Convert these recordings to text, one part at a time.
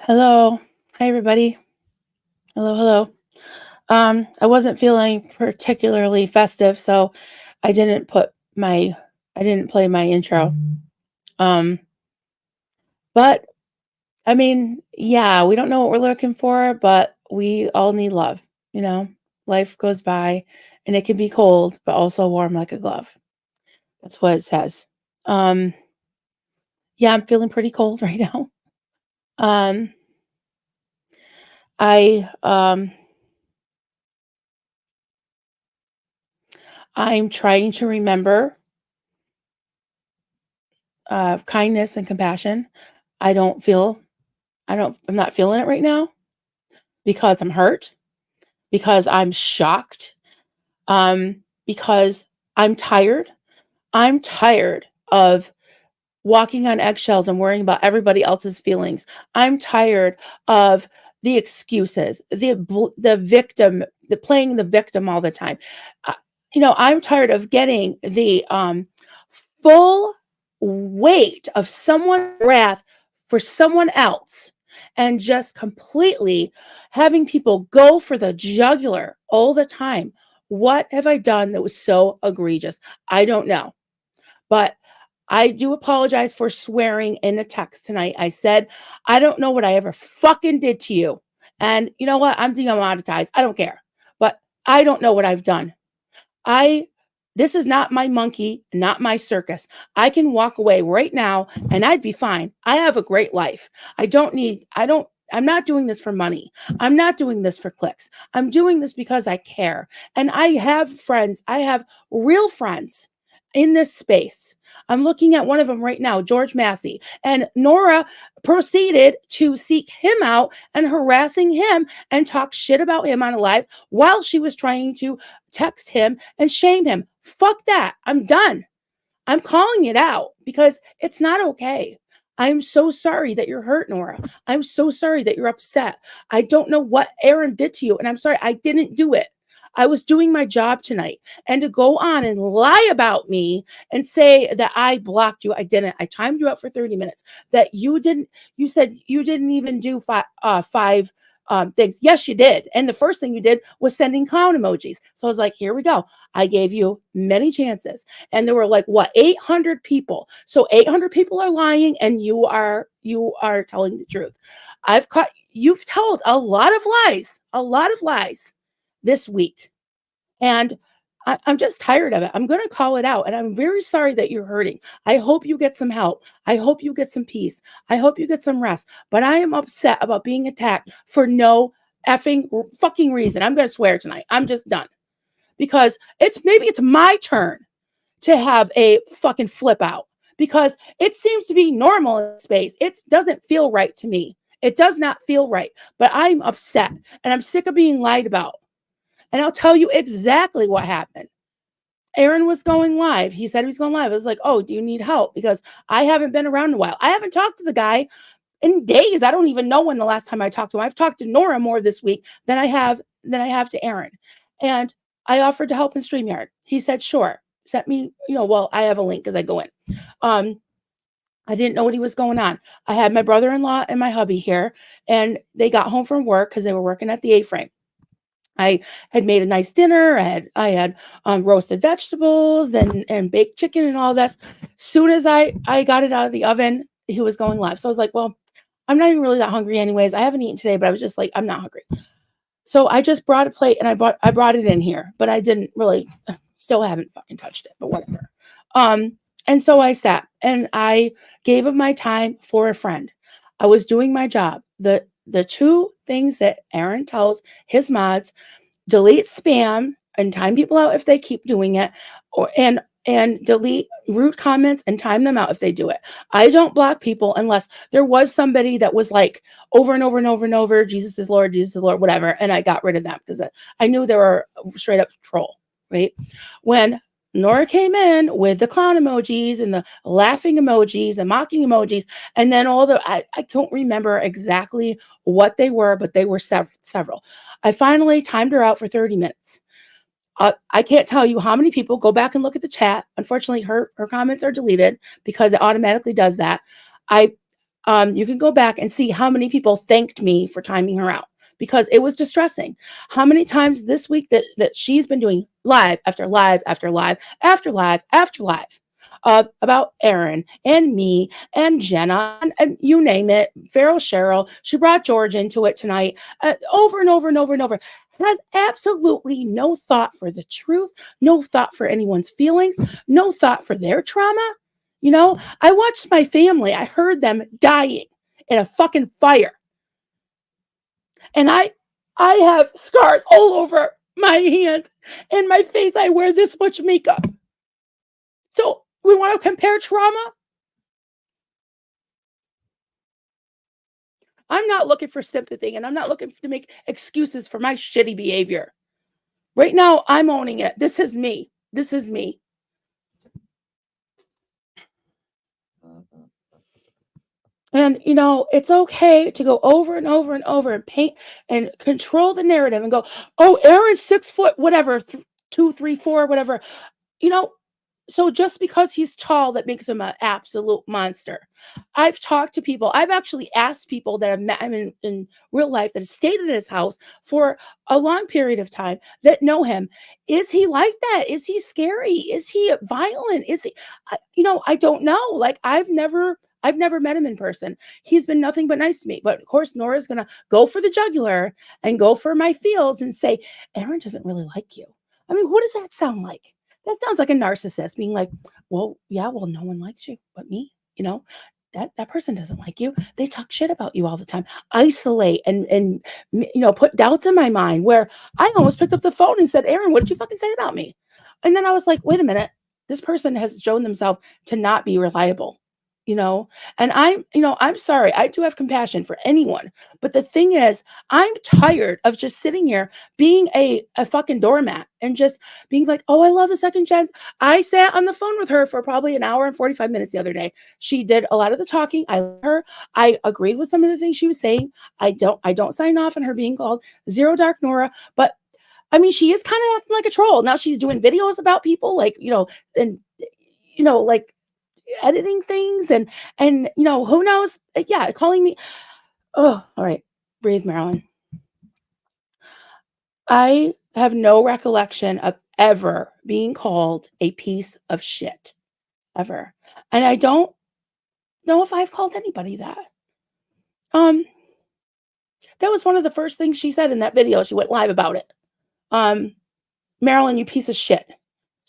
Hello. Hi, everybody. Hello, hello. I wasn't feeling particularly festive, so I didn't put my I didn't play my intro. Um, but I mean, yeah, we don't know what we're looking for, but we all need love, you know? Life goes by and it can be cold, but also warm like a glove. That's what it says. Um, yeah, I'm feeling pretty cold right now. Um, I I'm trying to remember kindness and compassion. I don't feel I'm not feeling it right now because I'm hurt, because I'm shocked, because I'm tired. I'm tired of walking on eggshells and worrying about everybody else's feelings. I'm tired of the excuses, the victim, the playing the victim all the time. Uh, I'm tired of getting the full weight of someone's wrath for someone else and just completely having people go for the jugular all the time. What have I done that was so egregious? I don't know. But I do apologize for swearing in a text tonight. I said, I don't know what I ever fucking did to you. And you know what? I'm demonetized. I don't care. But I don't know what I've done. I This is not my monkey, not my circus. I can walk away right now and I'd be fine. I have a great life. I'm not doing this for money. I'm not doing this for clicks. I'm doing this because I care. And I have friends. I have real friends in this space. I'm looking at one of them right now, George Massey. And Nora proceeded to seek him out and harassing him and talk shit about him on a live while she was trying to text him and shame him. Fuck that. I'm done. I'm calling it out because it's not okay. I'm so sorry that you're hurt, Nora. I'm so sorry that you're upset. I don't know what Aaron did to you, and I'm sorry I didn't do it. I was doing my job tonight. And to go on and lie about me and say that I blocked you, I didn't. I timed you out for 30 minutes. That you said you didn't even do five things. Yes, you did. And the first thing you did was sending clown emojis. So I was like, here we go. I gave you many chances. And there were like what 800 people. So 800 people are lying and you are telling the truth. You've told a lot of lies this week. And I'm just tired of it. I'm going to call it out. And I'm very sorry that you're hurting. I hope you get some help. I hope you get some peace. I hope you get some rest. But I am upset about being attacked for no effing fucking reason. I'm going to swear tonight. I'm just done because maybe it's my turn to have a fucking flip out because it seems to be normal in space. It doesn't feel right to me. It does not feel right, but I'm upset and I'm sick of being lied about. And I'll tell you exactly what happened. Aaron was going live. He said he was going live. I was like, oh, do you need help? Because I haven't been around in a while. I haven't talked to the guy in days. I don't even know when the last time I talked to him. I've talked to Nora more this week than I have to Aaron. And I offered to help in StreamYard. He said, sure. Sent me, well, I have a link because I go in. Um, I didn't know what he was going on. I had my brother-in-law and my hubby here, and they got home from work because they were working at the A-frame. I had made a nice dinner. I had roasted vegetables and baked chicken and all this. Soon as I got it out of the oven, he was going live. So I was like, well, I'm not even really that hungry anyways. I haven't eaten today, but I was just like, I'm not hungry. So I just brought a plate and I brought it in here, but I didn't really still haven't fucking touched it, but whatever. Um and so I sat and I gave of my time for a friend. I was doing my job. The two things that Aaron tells his mods: delete spam and time people out if they keep doing it, or and delete rude comments and time them out if they do it. I don't block people unless there was somebody that was like over and over and over and over, Jesus is Lord, Jesus is Lord, whatever, and I got rid of them because I knew they were straight up troll, right? When Nora came in with the clown emojis and the laughing emojis and mocking emojis, and then I don't remember exactly what they were, but they were several. I finally timed her out for 30 minutes. I can't tell you how many people go back and look at the chat. Unfortunately, her comments are deleted because it automatically does that. I You can go back and see how many people thanked me for timing her out because it was distressing. How many times this week that she's been doing live after live after live after live after live about Aaron and me and Jenna and you name it, Farrell Cheryl. She brought George into it tonight over and over and over and over. Has absolutely no thought for the truth, no thought for anyone's feelings, no thought for their trauma. I watched my family. I heard them dying in a fucking fire. And I have scars all over my hands and my face. I wear this much makeup. So we want to compare trauma? I'm not looking for sympathy and I'm not looking to make excuses for my shitty behavior. Right now, I'm owning it. This is me. This is me. And, it's okay to go over and over and over and paint and control the narrative and go, oh, Aaron's 6 foot, whatever, 2, 3, 4, whatever. You know, so just because he's tall, that makes him an absolute monster. I've talked to people. I've actually asked people that have met him in real life that have stayed at his house for a long period of time that know him. Is he like that? Is he scary? Is he violent? Is he, I don't know. Like I've never met him in person. He's been nothing but nice to me. But of course, Nora's going to go for the jugular and go for my feels and say, Aaron doesn't really like you. I mean, what does that sound like? That sounds like a narcissist being like, well, yeah, well, no one likes you but me. That person doesn't like you. They talk shit about you all the time. Isolate and put doubts in my mind where I almost picked up the phone and said, Aaron, what did you fucking say about me? And then I was like, wait a minute. This person has shown themselves to not be reliable. And I'm sorry. I do have compassion for anyone. But the thing is, I'm tired of just sitting here being a fucking doormat and just being like, oh, I love the second chance. I sat on the phone with her for probably an hour and 45 minutes the other day. She did a lot of the talking. I love her. I agreed with some of the things she was saying. I don't sign off on her being called Zero Dark Nora, but I mean, she is kind of acting like a troll. Now she's doing videos about people like, and like editing things and who knows, yeah, calling me. Oh, all right, breathe, Marilyn. I have no recollection of ever being called a piece of shit ever, and I don't know if I've called anybody that. um that was one of the first things she said in that video. She went live about it. Marilyn, you piece of shit.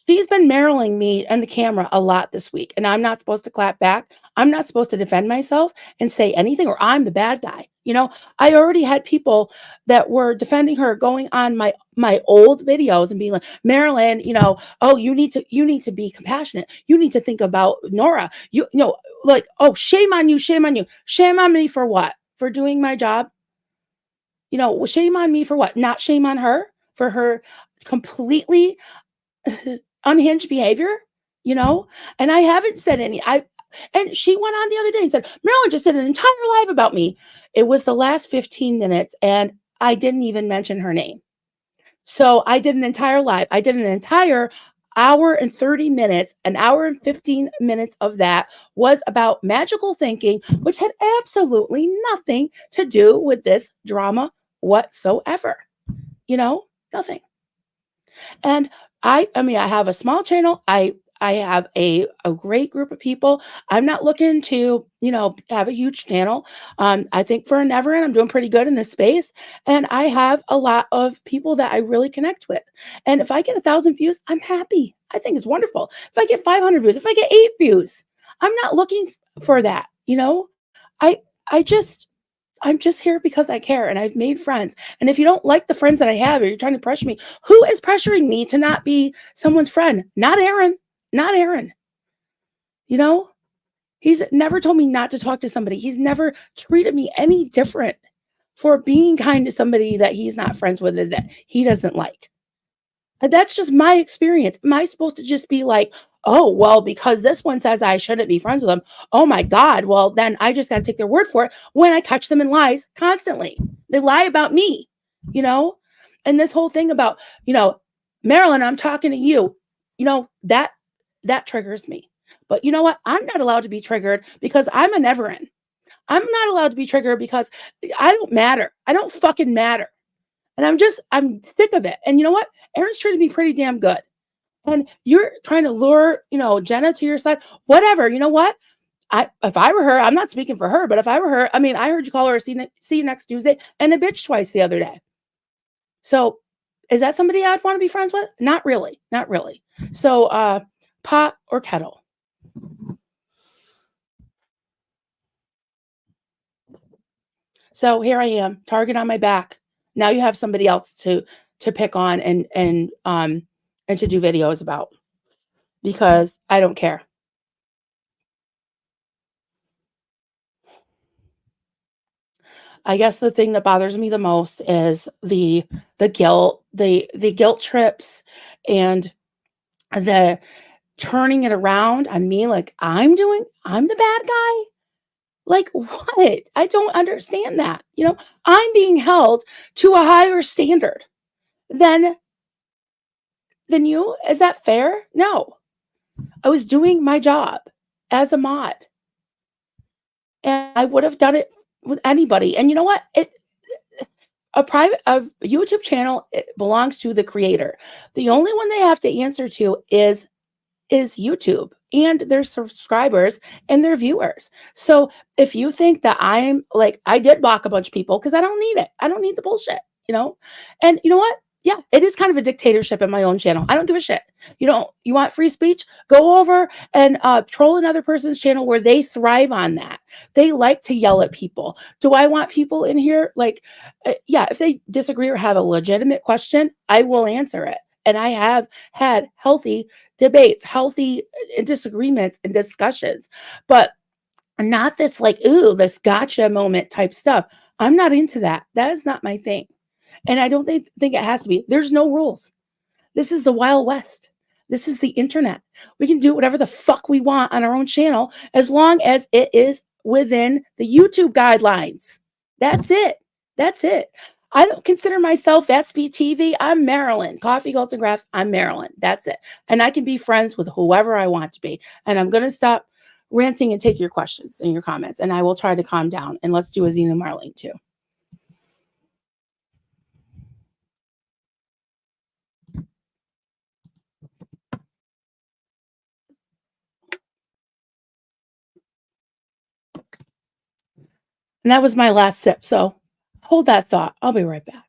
She's been Mariling me and the camera a lot this week, and I'm not supposed to clap back. I'm not supposed to defend myself and say anything, or I'm the bad guy. I already had people that were defending her going on my old videos and being like, Marilyn, oh, you need to be compassionate. You need to think about Nora. Like, oh, shame on you, shame on you, shame on me for what? For doing my job. Shame on me for what? Not shame on her for her completely unhinged behavior, and I haven't said any. And she went on the other day and said, Marilyn just did an entire live about me. It was the last 15 minutes, and I didn't even mention her name. So I did an entire live. I did an entire hour and 30 minutes, an hour and 15 minutes of that was about magical thinking, which had absolutely nothing to do with this drama whatsoever. Nothing. And I mean, I have a small channel. I have a great group of people. I'm not looking to, have a huge channel. I think for a never end, I'm doing pretty good in this space. And I have a lot of people that I really connect with. And if I get 1,000 views, I'm happy. I think it's wonderful. If I get 500 views, if I get 8 views, I'm not looking for that. I I just I'm just here because I care and I've made friends. And if you don't like the friends that I have, or you're trying to pressure me, who is pressuring me to not be someone's friend? Not Aaron. Not Aaron. You know, he's never told me not to talk to somebody. He's never treated me any different for being kind to somebody that he's not friends with and that he doesn't like. And that's just my experience. Am I supposed to just be like, oh, well, because this one says I shouldn't be friends with them. Oh my God. Well, then I just got to take their word for it when I catch them in lies constantly. They lie about me, you know? And this whole thing about, Marilyn, I'm talking to you, that triggers me. But you know what? I'm not allowed to be triggered because I'm a never end. I'm not allowed to be triggered because I don't matter. I don't fucking matter. And I'm sick of it. And you know what? Erin's treated me pretty damn good. And you're trying to lure, Jenna to your side. Whatever. You know what? If I were her, I'm not speaking for her, but if I were her, I mean, I heard you call her see you next Tuesday and a bitch twice the other day. So is that somebody I'd want to be friends with? Not really. Not really. So pot or kettle. So here I am, target on my back. Now you have somebody else to pick on and to do videos about because I don't care. I guess the thing that bothers me the most is the guilt, the guilt trips and the turning it around on me like I'm the bad guy. Like what? I don't understand that. I'm being held to a higher standard than you. Is that fair? No. I was doing my job as a mod and I would have done it with anybody. And you know what? A YouTube channel, it belongs to the creator. The only one they have to answer to is YouTube and their subscribers and their viewers. So if you think that I'm like, I did block a bunch of people because I don't need it. I don't need the bullshit, you know? And you know what? Yeah, it is kind of a dictatorship in my own channel. I don't give a shit. You want free speech? Go over and troll another person's channel where they thrive on that. They like to yell at people. Do I want people in here? Like, yeah, if they disagree or have a legitimate question, I will answer it. And I have had healthy debates, healthy disagreements and discussions, but not this like, ooh, this gotcha moment type stuff. I'm not into that. That is not my thing. And I don't think it has to be. There's no rules. This is the Wild West. This is the internet. We can do whatever the fuck we want on our own channel as long as it is within the YouTube guidelines. That's it. That's it. I don't consider myself SBTV. I'm Maryland. Coffee, Golden Graphs. I'm Maryland. That's it. And I can be friends with whoever I want to be. And I'm going to stop ranting and take your questions and your comments. And I will try to calm down. And let's do a Zena Marlene too. And that was my last sip. So hold that thought. I'll be right back.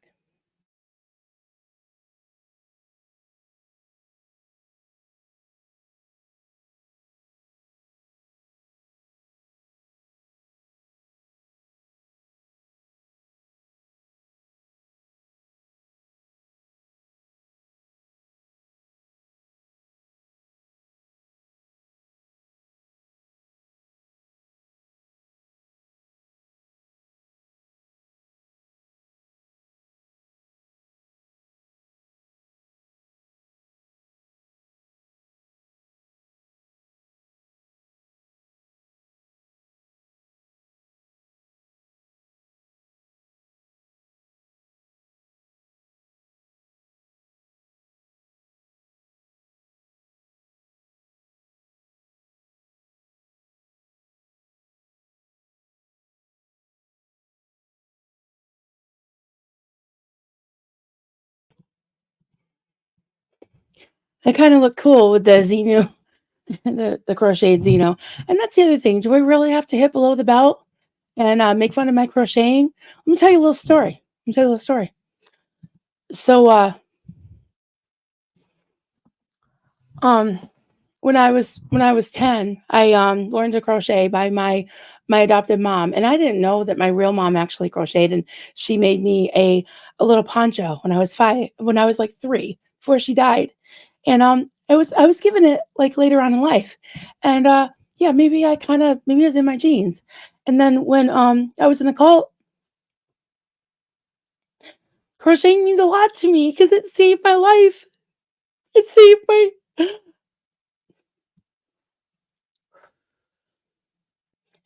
I kind of look cool with the Zeno, the crocheted Zeno. And that's the other thing. Do I really have to hit below the belt and make fun of my crocheting? Let me tell you a little story. Let me tell you a little story. So, um, when I was 10, I learned to crochet by my adopted mom, and I didn't know that my real mom actually crocheted. And she made me a little poncho when I was 5, when I was like 3, before she died. And I was given it like later on in life, and yeah, maybe it was in my genes. And then when I was in the cult, crocheting means a lot to me because it saved my life. It saved my it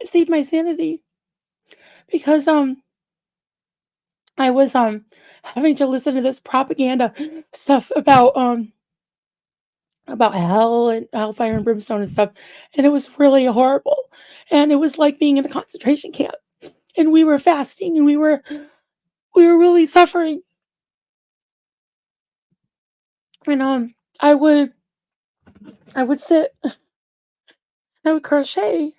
saved my sanity because I was having to listen to this propaganda stuff about about hell and hellfire and brimstone and stuff, and it was really horrible. And it was like being in a concentration camp, and we were fasting, and we were really suffering. And I would I would sit, I would crochet,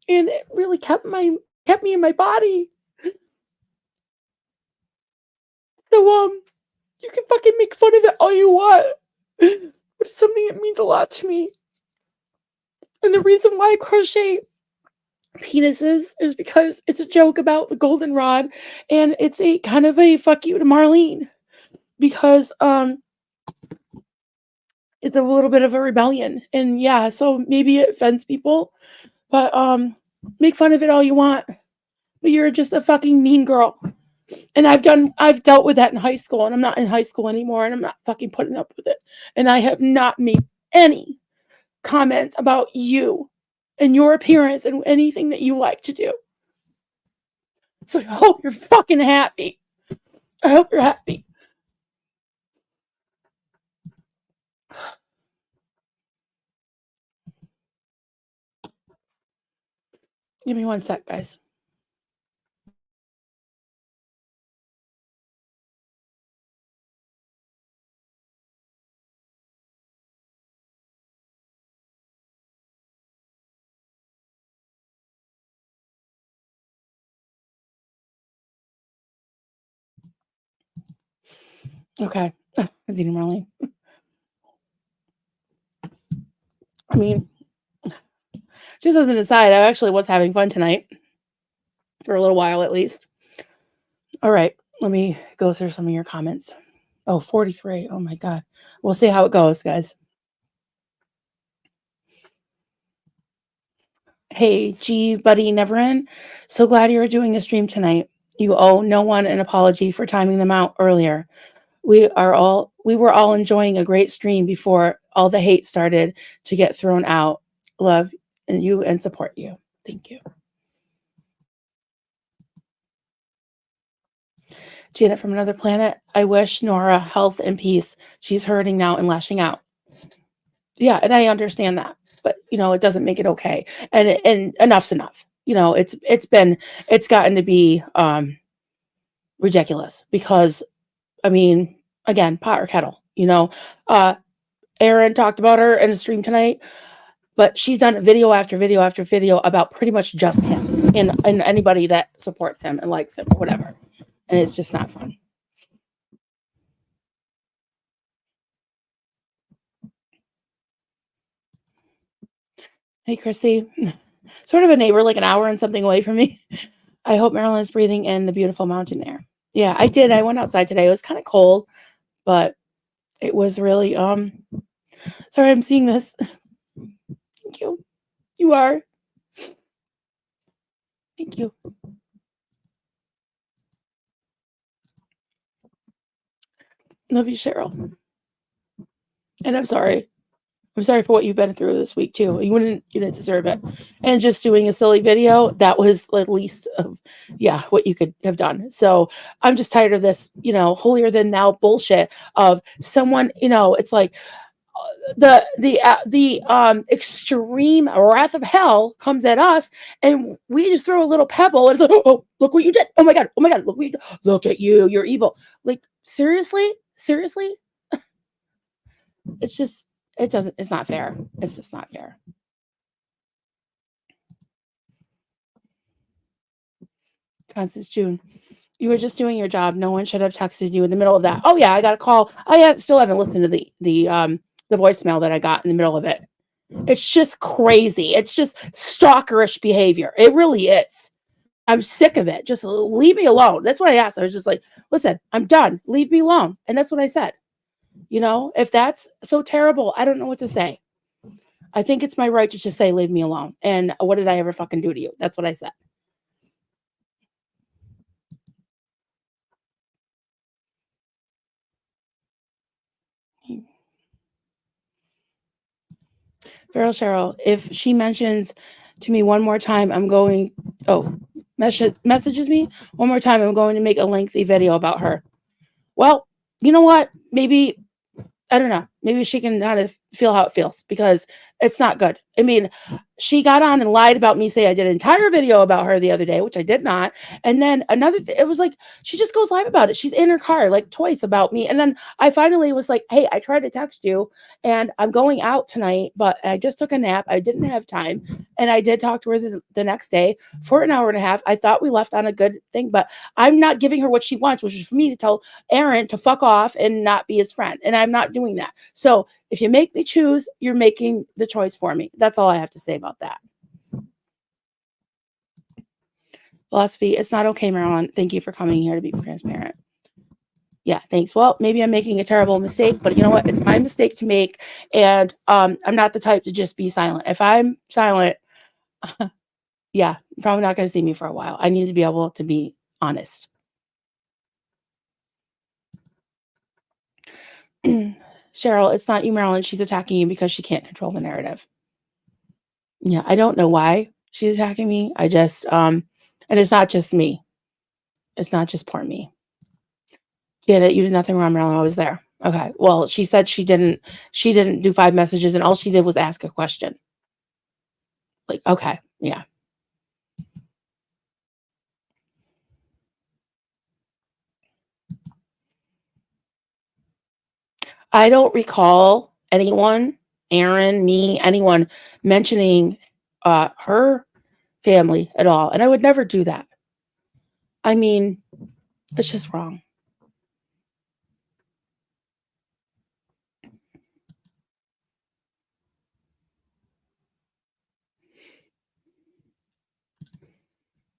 and it really kept me in my body. So you can fucking make fun of it all you want, but it's something that means a lot to me. And the reason why I crochet penises is because it's a joke about the goldenrod, and it's a kind of a fuck you to Marlene, because it's a little bit of a rebellion. And yeah, so maybe it offends people, but make fun of it all you want. But you're just a fucking mean girl. And I've dealt with that in high school, and I'm not in high school anymore, and I'm not fucking putting up with it. And I have not made any comments about you and your appearance and anything that you like to do. So I hope you're fucking happy. I hope you're happy. Give me one sec, guys. Okay. I was eating Marlene. I mean, just as an aside, I actually was having fun tonight. For a little while, at least. All right. Let me go through some of your comments. Oh, 43. Oh my God. We'll see how it goes, guys. Hey, G buddy Neverin. So glad you are doing a stream tonight. You owe no one an apology for timing them out earlier. We were all enjoying a great stream before all the hate started to get thrown out. Love you and support you. Thank you. Janet from another planet. I wish Nora health and peace. She's hurting now and lashing out. Yeah, and I understand that, but it doesn't make it okay. And enough's enough. It's gotten to be ridiculous, because I mean, again, pot or kettle. Erin talked about her in a stream tonight, but she's done video after video after video about pretty much just him and anybody that supports him and likes him or whatever. And it's just not fun. Hey, Chrissy. Sort of a neighbor, like an hour and something away from me. I hope Marilyn is breathing in the beautiful mountain air. Yeah, I did. I went outside today. It was kind of cold, but it was really sorry, I'm seeing this. Thank you. You are. Thank you. Love you, Cheryl. And I'm sorry. I'm sorry for what you've been through this week too. You didn't deserve it. And just doing a silly video, that was at least of what you could have done. So I'm just tired of this, holier than thou bullshit of someone, it's like the extreme wrath of hell comes at us, and we just throw a little pebble, and it's like, oh, look what you did. Oh my God, look at you, you're evil. Like, seriously? It's not fair. It's just not fair. Constance June, you were just doing your job. No one should have texted you in the middle of that. Oh yeah, I got a call. Still haven't listened to the voicemail that I got in the middle of it. It's just crazy. It's just stalkerish behavior. It really is. I'm sick of it. Just leave me alone. That's what I asked. I was just like, listen, I'm done. Leave me alone. And that's what I said. If that's so terrible, I don't know what to say. I think it's my right to just say, leave me alone. And what did I ever fucking do to you? That's what I said. Feral Cheryl, if she mentions to me one more time, messages me one more time, I'm going to make a lengthy video about her. Well, you know what? Maybe, I don't know. Maybe she can kind of feel how it feels because it's not good. I mean, she got on and lied about me saying I did an entire video about her the other day, which I did not. And then another thing, it was like, she just goes live about it. She's in her car like twice about me. And then I finally was like, hey, I tried to text you and I'm going out tonight, but I just took a nap. I didn't have time. And I did talk to her the next day for an hour and a half. I thought we left on a good thing, but I'm not giving her what she wants, which is for me to tell Aaron to fuck off and not be his friend. And I'm not doing that. So if you make me choose, you're making the choice for me. That's all I have to say about that. Philosophy, it's not okay, Marilyn. Thank you for coming here to be transparent. Yeah, thanks. Well, maybe I'm making a terrible mistake, but you know what? It's my mistake to make. And I'm not the type to just be silent. If I'm silent, yeah, you're probably not going to see me for a while. I need to be able to be honest. Cheryl, it's not you, Marilyn. She's attacking you because she can't control the narrative. Yeah, I don't know why she's attacking me. I just, and it's not just me. It's not just poor me. Janet, you did nothing wrong, Marilyn. I was there. Okay. Well, she said she didn't do 5 messages and all she did was ask a question. Like, okay. Yeah. I don't recall anyone, Aaron, me, anyone mentioning her family at all. And I would never do that. I mean, it's just wrong.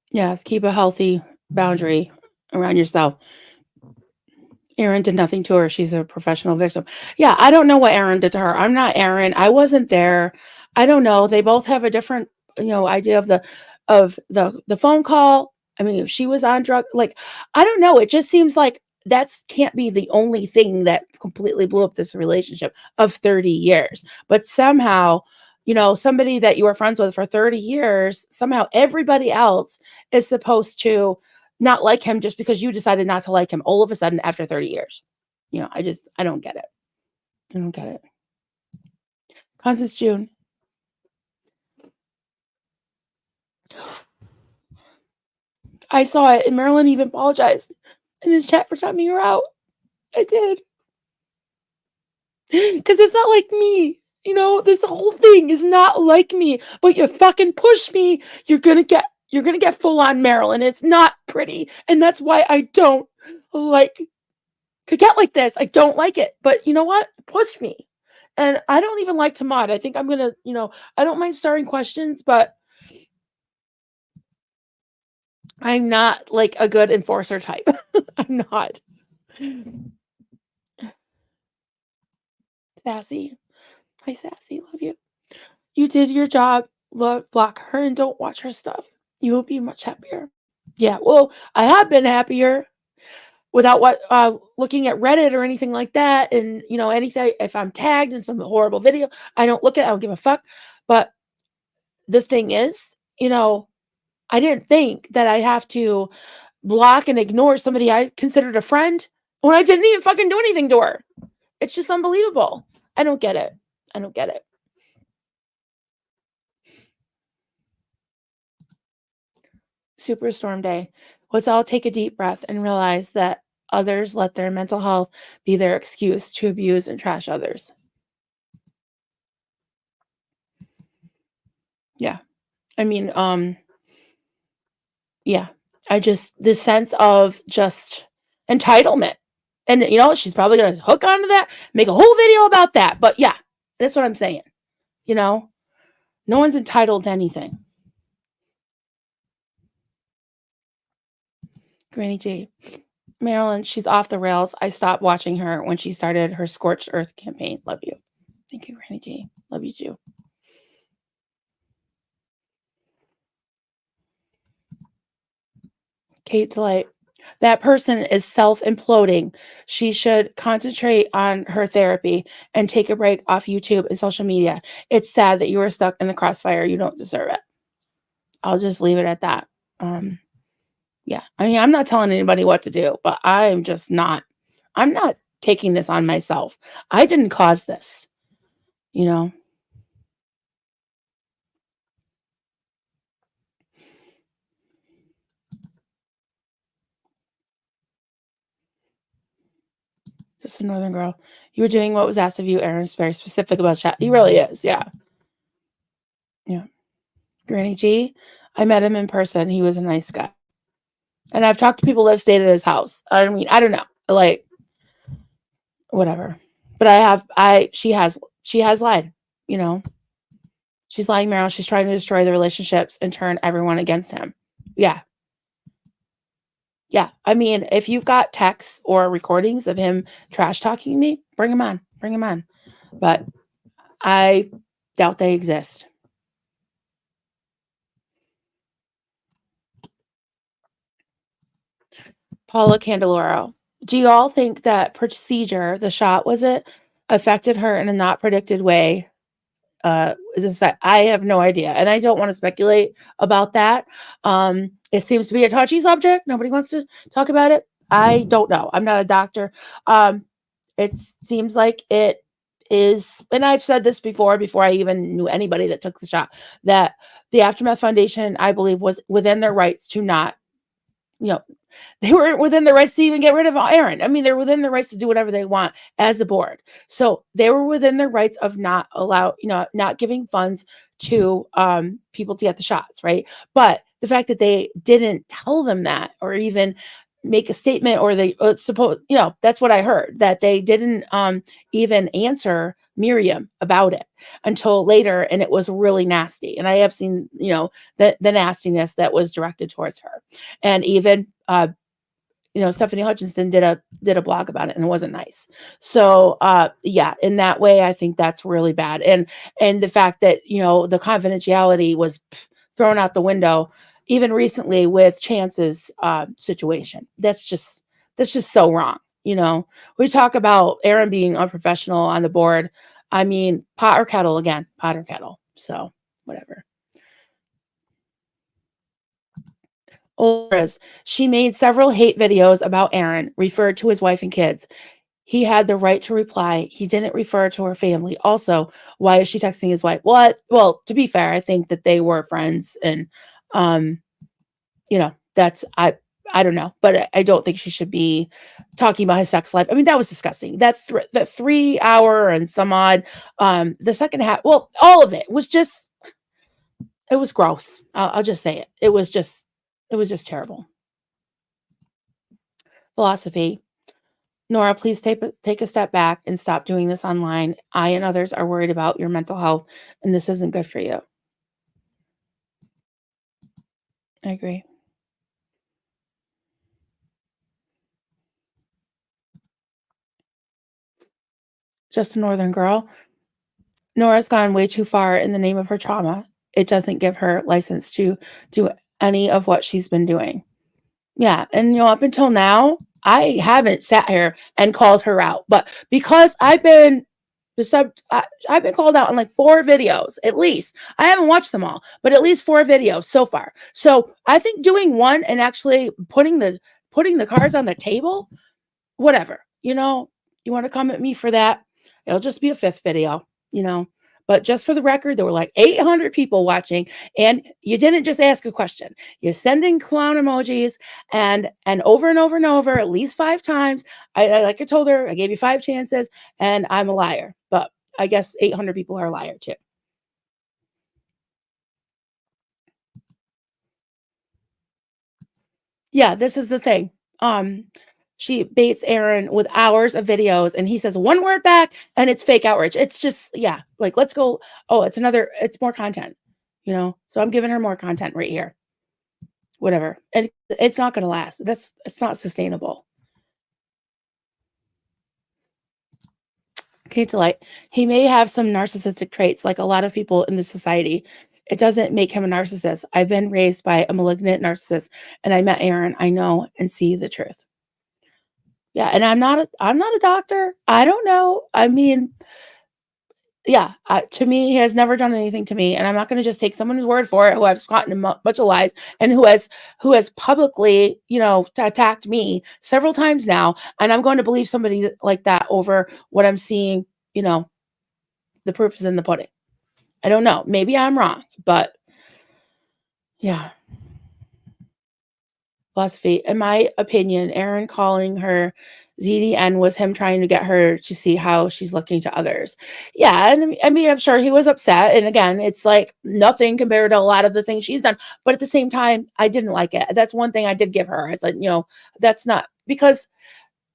Yes, keep a healthy boundary around yourself. Aaron did nothing to her. She's a professional victim. Yeah, I don't know what Aaron did to her. I'm not Aaron. I wasn't there. I don't know. They both have a different, idea of the phone call. I mean, if she was on drug, like, I don't know. It just seems like that's can't be the only thing that completely blew up this relationship of 30 years. But somehow, somebody that you were friends with for 30 years, somehow everybody else is supposed to not like him just because you decided not to like him all of a sudden after 30 years. I don't get it. I don't get it. Constance June. I saw it and Marilyn even apologized in his chat for timing her out. I did. Because it's not like me. This whole thing is not like me. But you fucking push me, you're gonna get full on Marilyn. It's not pretty. And that's why I don't like to get like this. I don't like it. But you know what? Push me. And I don't even like to mod. I think I'm gonna, I don't mind starring questions, but I'm not like a good enforcer type. I'm not. Sassy. Hi, Sassy. Love you. You did your job. Block her and don't watch her stuff. You will be much happier. Yeah, well, I have been happier without looking at Reddit or anything like that. And anything, if I'm tagged in some horrible video, I don't look at it. I don't give a fuck. But the thing is, I didn't think that I have to block and ignore somebody I considered a friend when I didn't even fucking do anything to her. It's just unbelievable. I don't get it. I don't get it. Superstorm day. Let's all take a deep breath and realize that others let their mental health be their excuse to abuse and trash others. Yeah. I mean, yeah. The sense of just entitlement. And she's probably gonna hook onto that, make a whole video about that. But yeah, that's what I'm saying. No one's entitled to anything. Granny G. Marilyn, she's off the rails. I stopped watching her when she started her Scorched Earth campaign. Love you. Thank you, Granny G. Love you too. Kate Delight. That person is self-imploding. She should concentrate on her therapy and take a break off YouTube and social media. It's sad that you were stuck in the crossfire. You don't deserve it. I'll just leave it at that. Yeah. I mean, I'm not telling anybody what to do, but I'm not taking this on myself. I didn't cause this, you know? Just a northern girl. You were doing what was asked of you. Aaron is very specific about chat. He really is. Yeah. Yeah. Granny G, I met him in person. He was a nice guy. And I've talked to people that have stayed at his house. I mean, I don't know. Like, whatever. But she has lied, you know. She's lying around. She's trying to destroy the relationships and turn everyone against him. Yeah. Yeah. I mean, if you've got texts or recordings of him trash talking me, bring them on. Bring them on. But I doubt they exist. Paula Candeloro. Do you all think that procedure, the shot, was it, affected her in a not predicted way? I have no idea, and I don't want to speculate about that. It seems to be a touchy subject. Nobody wants to talk about it. I don't know. I'm not a doctor. Um, it seems like it is, and I've said this before I even knew anybody that took the shot, that the Aftermath Foundation, I believe, was within their rights to not, you know, they were within their rights to even get rid of Aaron. I mean, they're within their rights to do whatever they want as a board. So they were within their rights of not giving funds to people to get the shots, right? But the fact that they didn't tell them that or even make a statement, or they suppose, that's what I heard, that they didn't even answer Miriam about it until later, and it was really nasty. And I have seen, the nastiness that was directed towards her. And even Stephanie Hutchinson did a blog about it, and it wasn't nice. So yeah, in that way, I think that's really bad. And the fact that, the confidentiality was thrown out the window, even recently with Chance's situation. That's just so wrong. We talk about Aaron being unprofessional on the board. I mean, pot or kettle again, pot or kettle. So whatever. Olra's, she made several hate videos about Aaron, referred to his wife and kids. He had the right to reply. He didn't refer to her family. Also, why is she texting his wife? Well, to be fair, I think that they were friends, and that's I don't know, but I don't think she should be talking about his sex life. I mean, that was disgusting. That 3 hour and some odd, the second half, well, all of it was just, it was gross. I'll just say it. It was just terrible. Philosophy. Nora, please take a step back and stop doing this online. I and others are worried about your mental health, and this isn't good for you. I agree. Just a northern girl. Nora's gone way too far in the name of her trauma. It doesn't give her license to do any of what she's been doing. Yeah, and up until now, I haven't sat here and called her out, but because I've been called out on like 4 videos at least. I haven't watched them all, but at least 4 videos so far. So I think doing one and actually putting the cards on the table, whatever. You want to come at me for that? It'll just be a 5th video. But just for the record, there were like 800 people watching, and you didn't just ask a question. You send in clown emojis, and over and over and over, at least 5 times. I like I told her, I gave you 5 chances, and I'm a liar. But I guess 800 people are a liar too. Yeah, this is the thing. She baits Aaron with hours of videos, and he says one word back, and it's fake outrage. It's just, yeah, like, let's go. Oh, it's more content, So I'm giving her more content right here. Whatever. And it's not going to last. It's not sustainable. Kate Delight. He may have some narcissistic traits like a lot of people in this society. It doesn't make him a narcissist. I've been raised by a malignant narcissist, and I met Aaron. I know and see the truth. Yeah, and I'm not a doctor. I don't know. I mean, Yeah, to me, he has never done anything to me, and I'm not going to just take someone's word for it who has caught in a bunch of lies and who has publicly, attacked me several times now, and I'm going to believe somebody like that over what I'm seeing. You know, the proof is in the pudding. I don't know. Maybe I'm wrong, but yeah, philosophy. In my opinion, Aaron calling her ZDN was him trying to get her to see how she's looking to others. Yeah, and I mean, I'm sure he was upset. And again, it's like nothing compared to a lot of the things she's done. But at the same time, I didn't like it. That's one thing I did give her. I said, that's not because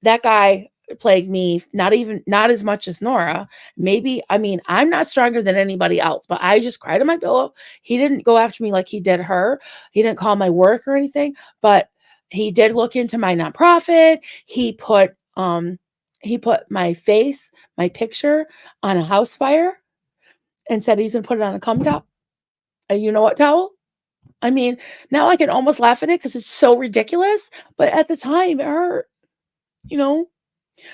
that guy plagued me, not as much as Nora. Maybe, I mean, I'm not stronger than anybody else, but I just cried on my pillow. He didn't go after me like he did her. He didn't call my work or anything, but he did look into my nonprofit. He put my face, my picture on a house fire and said he's gonna put it on a cum top. And you know what towel? I mean, now I can almost laugh at it because it's so ridiculous. But at the time it hurt, you know?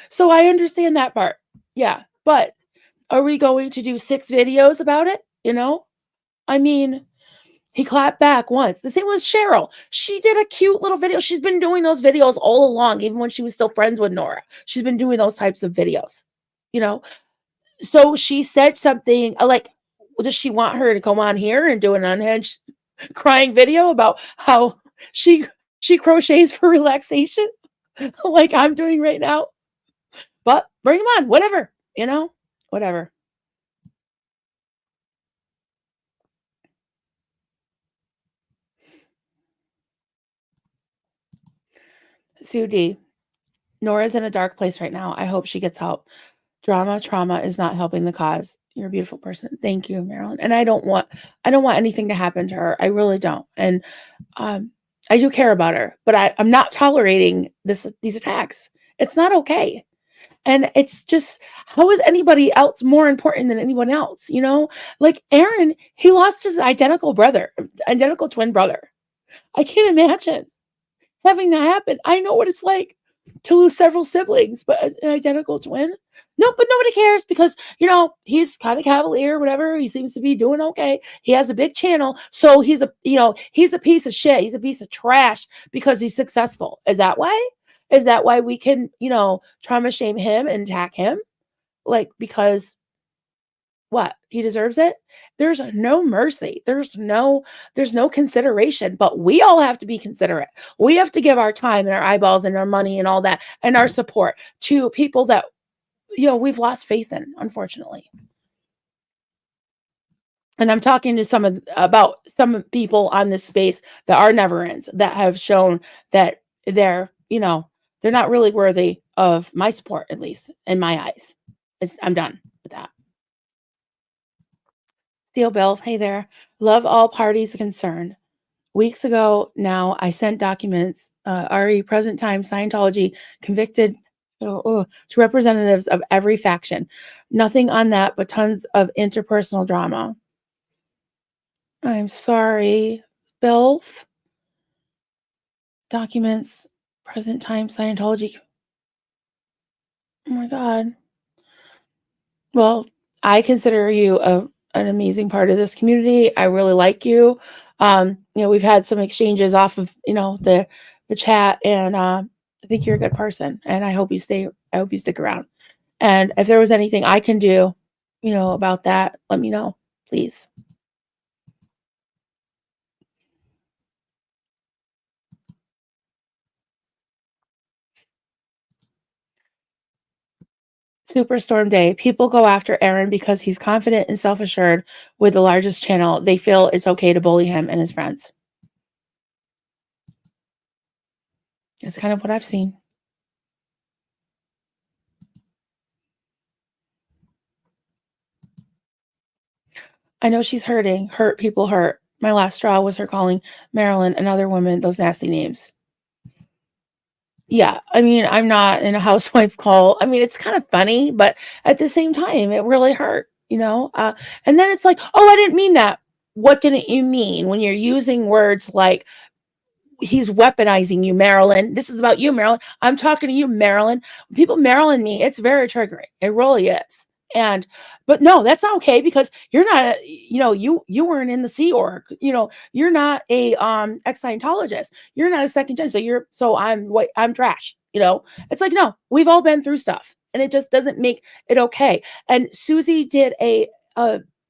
So I understand that part. Yeah. But are we going to do 6 videos about it? I mean, he clapped back once. The same with Cheryl. She did a cute little video. She's been doing those videos all along, even when she was still friends with Nora. She's been doing those types of videos, you know? So she said something like, does she want her to come on here and do an unhinged crying video about how she she crochets for relaxation like I'm doing right now? But bring them on, whatever. Sue D. Nora's in a dark place right now. I hope she gets help. Trauma is not helping the cause. You're a beautiful person. Thank you, Marilyn. And I don't want anything to happen to her. I really don't. And I do care about her, but I'm not tolerating these attacks. It's not okay. And it's just, how is anybody else more important than anyone else? Like Aaron, he lost his identical twin brother. I can't imagine having that happen. I know what it's like to lose several siblings, but an identical twin? No, but nobody cares because, he's kind of cavalier, whatever. He seems to be doing okay. He has a big channel. So he's a piece of shit. He's a piece of trash because he's successful. Is that why? Is that why we can, trauma shame him and attack him? Like, because what? He deserves it? There's no mercy. There's no consideration, but we all have to be considerate. We have to give our time and our eyeballs and our money and all that and our support to people that we've lost faith in, unfortunately. And I'm talking to about some people on this space that are never ends that have shown that they're not really worthy of my support, at least in my eyes. I'm done with that. Steel Bill, hey there. Love all parties concerned. Weeks ago now, I sent documents, present time Scientology convicted to representatives of every faction. Nothing on that, but tons of interpersonal drama. I'm sorry, Bill. Documents, present time Scientology. Oh my God. Well, I consider you an amazing part of this community. I really like you. We've had some exchanges off of, the chat, and I think you're a good person, and I hope you stick around. And if there was anything I can do, about that, let me know, please. Superstorm Day. People go after Aaron because he's confident and self-assured with the largest channel. They feel it's okay to bully him and his friends. It's kind of what I've seen. I know she's hurting. Hurt people hurt. My last straw was her calling Marilyn and other women those nasty names. Yeah, I mean, I'm not in a housewife call. I mean, it's kind of funny, but at the same time, it really hurt. And then it's like, oh, I didn't mean that. What didn't you mean when you're using words like he's weaponizing you, Marilyn? This is about you, Marilyn. I'm talking to you, Marilyn. When people Marilyn me, it's very triggering. It really is. And but no, that's not okay because you're not you weren't in the Sea Org. You're not a ex-Scientologist. You're not a second gen. So I'm trash. It's like, no, we've all been through stuff and it just doesn't make it okay. And Susie did a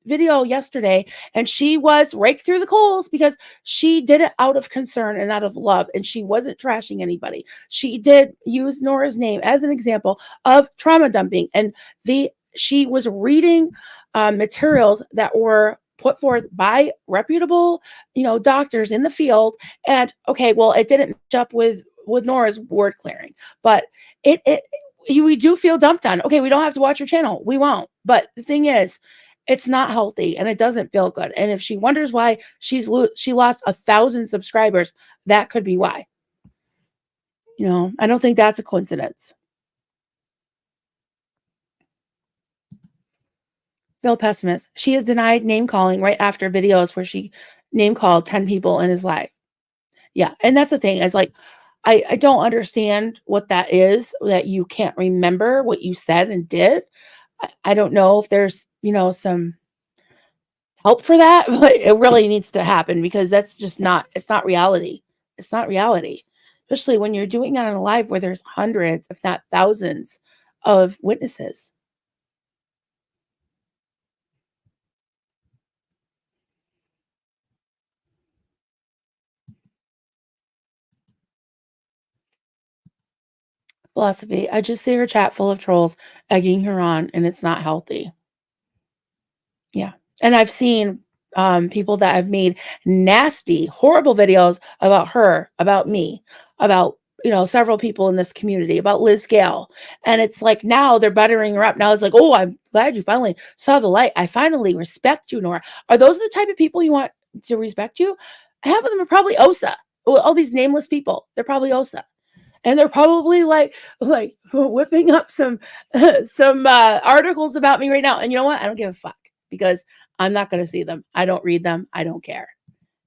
video yesterday and she was raked through the coals because she did it out of concern and out of love, and she wasn't trashing anybody. She did use Nora's name as an example of trauma dumping, and she was reading materials that were put forth by reputable, doctors in the field. And okay, well, it didn't match up with Nora's word clearing, but we do feel dumped on. Okay, we don't have to watch your channel. We won't. But the thing is, it's not healthy and it doesn't feel good. And if she wonders why she lost 1,000 subscribers, that could be why. I don't think that's a coincidence. Bill Pessimist. She is denied name calling right after videos where she name called 10 people in his life. Yeah. And that's the thing. It's like, I don't understand what that is, that you can't remember what you said and did. I don't know if there's, some help for that, but it really needs to happen because that's just it's not reality. It's not reality, especially when you're doing that on a live where there's hundreds, if not thousands of witnesses. Philosophy. I just see her chat full of trolls egging her on, and it's not healthy. Yeah. And I've seen people that have made nasty, horrible videos about her, about me, about, several people in this community, about Liz Gale. And it's like now they're buttering her up. Now it's like, oh, I'm glad you finally saw the light. I finally respect you, Nora. Are those the type of people you want to respect you? Half of them are probably OSA. All these nameless people, they're probably OSA. And they're probably like whipping up some some articles about me right now. And you know what? I don't give a fuck because I'm not going to see them. I don't read them. I don't care.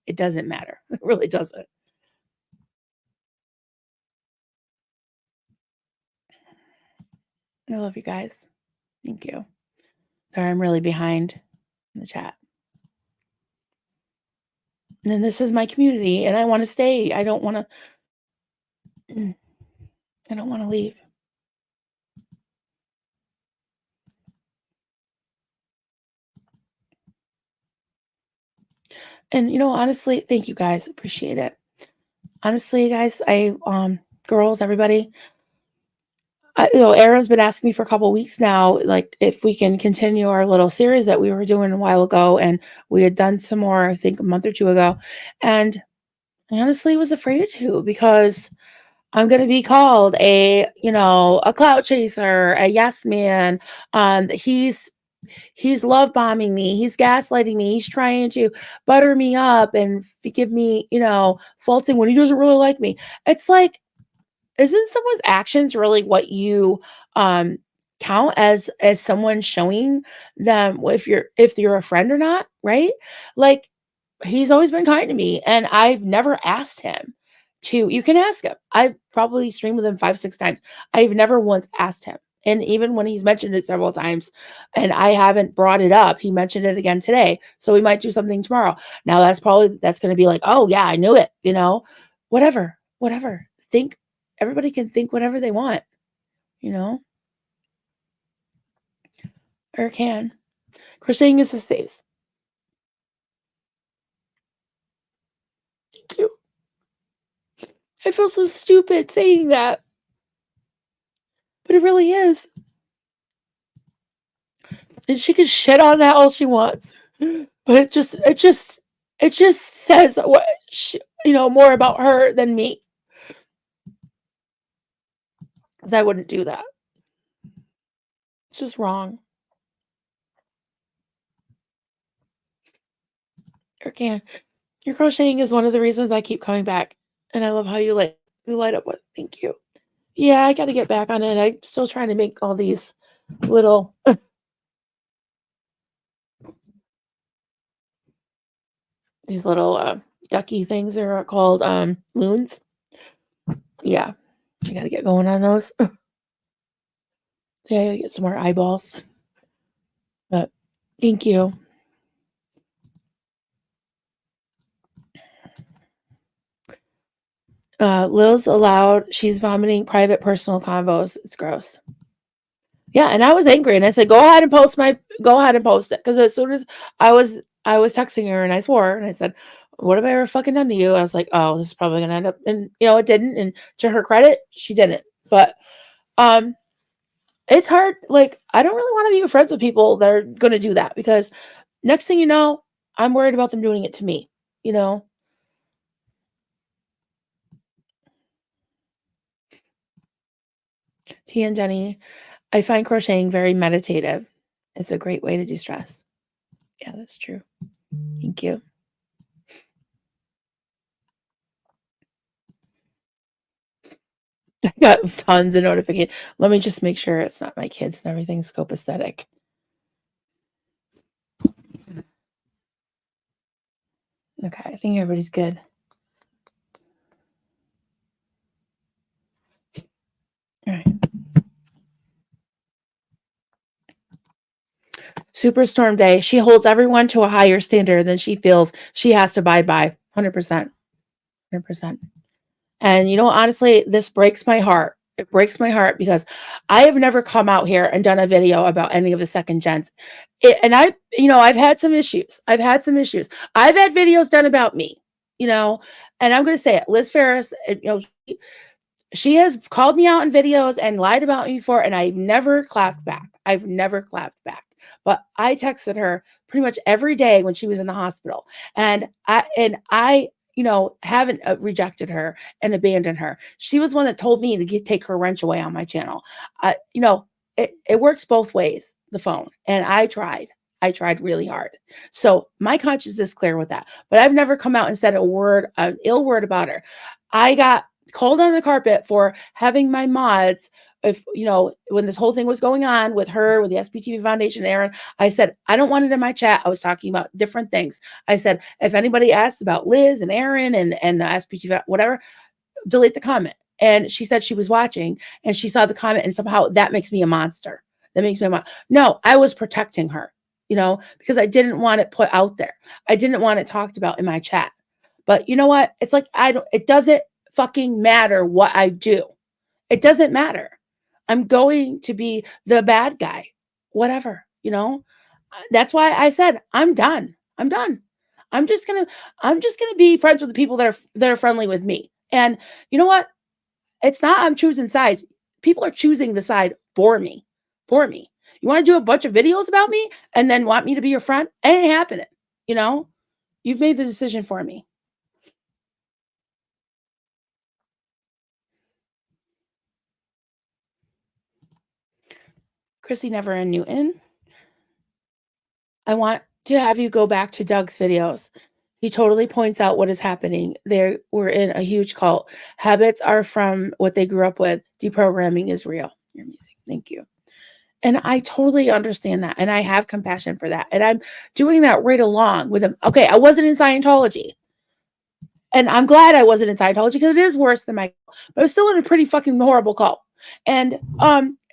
It doesn't matter. It really doesn't. I love you guys. Thank you. Sorry, I'm really behind in the chat. And then this is my community and I want to stay. I don't want to I don't want to leave. And honestly, thank you guys. Appreciate it. Honestly, guys, girls, everybody, Aaron's been asking me for a couple of weeks now, like if we can continue our little series that we were doing a while ago, and we had done some more, I think, a month or two ago, and I honestly was afraid to because I'm going to be called a clout chaser, a yes man. He's love bombing me. He's gaslighting me. He's trying to butter me up and give me, faulting when he doesn't really like me. It's like, isn't someone's actions really what you count as someone showing them if you're a friend or not, right? Like, he's always been kind to me and I've never asked him to. You can ask him. I've probably streamed with him 5-6 times. I've never once asked him. And even when he's mentioned it several times and I haven't brought it up, he mentioned it again today. So we might do something tomorrow. Now that's going to be like, oh yeah, I knew it, whatever. Think everybody can think whatever they want, or can. Crocheting is a safe. Thank you. I feel so stupid saying that, but it really is. And she can shit on that all she wants, but it just says what more about her than me, because I wouldn't do that. It's just wrong. Or can. Your crocheting is one of the reasons I keep coming back, and I love how you light up with. Thank you. Yeah, I got to get back on it. I'm still trying to make all these little ducky things are called loons. Yeah, I got to get going on those. Yeah, I got to get some more eyeballs. But thank you. Lil's allowed. She's vomiting private personal convos. It's gross. Yeah, and I was angry, and I said, go ahead and post it," because as soon as I was texting her, and I swore, and I said, "What have I ever fucking done to you?" I was like, "Oh, this is probably gonna end up," and it didn't. And to her credit, she didn't. But um, it's hard. Like, I don't really want to be friends with people that are gonna do that, because next thing you know, I'm worried about them doing it to me. You know, T and Jenny, I find crocheting very meditative. It's a great way to de-stress. Yeah, that's true. Thank you. I got tons of notifications. Let me just make sure it's not my kids and everything's copacetic. Okay, I think everybody's good. All right. Superstorm day. She holds everyone to a higher standard than she feels she has to abide by. 100%. 100%. And honestly, this breaks my heart. It breaks my heart because I have never come out here and done a video about any of the second gens. And I've had some issues. I've had some issues. I've had videos done about me, and I'm going to say it. Liz Ferris, she has called me out in videos and lied about me before, and I've never clapped back. I've never clapped back. But I texted her pretty much every day when she was in the hospital. And I haven't rejected her and abandoned her. She was one that told me to take her wrench away on my channel. It works both ways, the phone. And I tried. I tried really hard. So my conscience is clear with that. But I've never come out and said an ill word about her. I got called on the carpet for having my mods. If when this whole thing was going on with her, with the SPTV Foundation, Aaron, I said, I don't want it in my chat. I was talking about different things. I said, if anybody asks about Liz and Aaron and the SPTV, whatever, delete the comment. And she said she was watching and she saw the comment, and somehow that makes me a monster. That makes me a monster. No, I was protecting her, because I didn't want it put out there. I didn't want it talked about in my chat. But you know what? It's like, it doesn't fucking matter what I do. It doesn't matter. I'm going to be the bad guy, whatever. That's why I said, I'm done. I'm done. I'm just going to be friends with the people that are friendly with me. And you know what? It's not I'm choosing sides. People are choosing the side for me. For me. You want to do a bunch of videos about me and then want me to be your friend? It ain't happening. You know? You've made the decision for me. Chrissy Never in Newton. I want to have you go back to Doug's videos. He totally points out what is happening. They were in a huge cult. Habits are from what they grew up with. Deprogramming is real. You're amazing. Thank you. And I totally understand that. And I have compassion for that. And I'm doing that right along with him. Okay, I wasn't in Scientology. And I'm glad I wasn't in Scientology because it is worse than my, but I was still in a pretty fucking horrible cult. And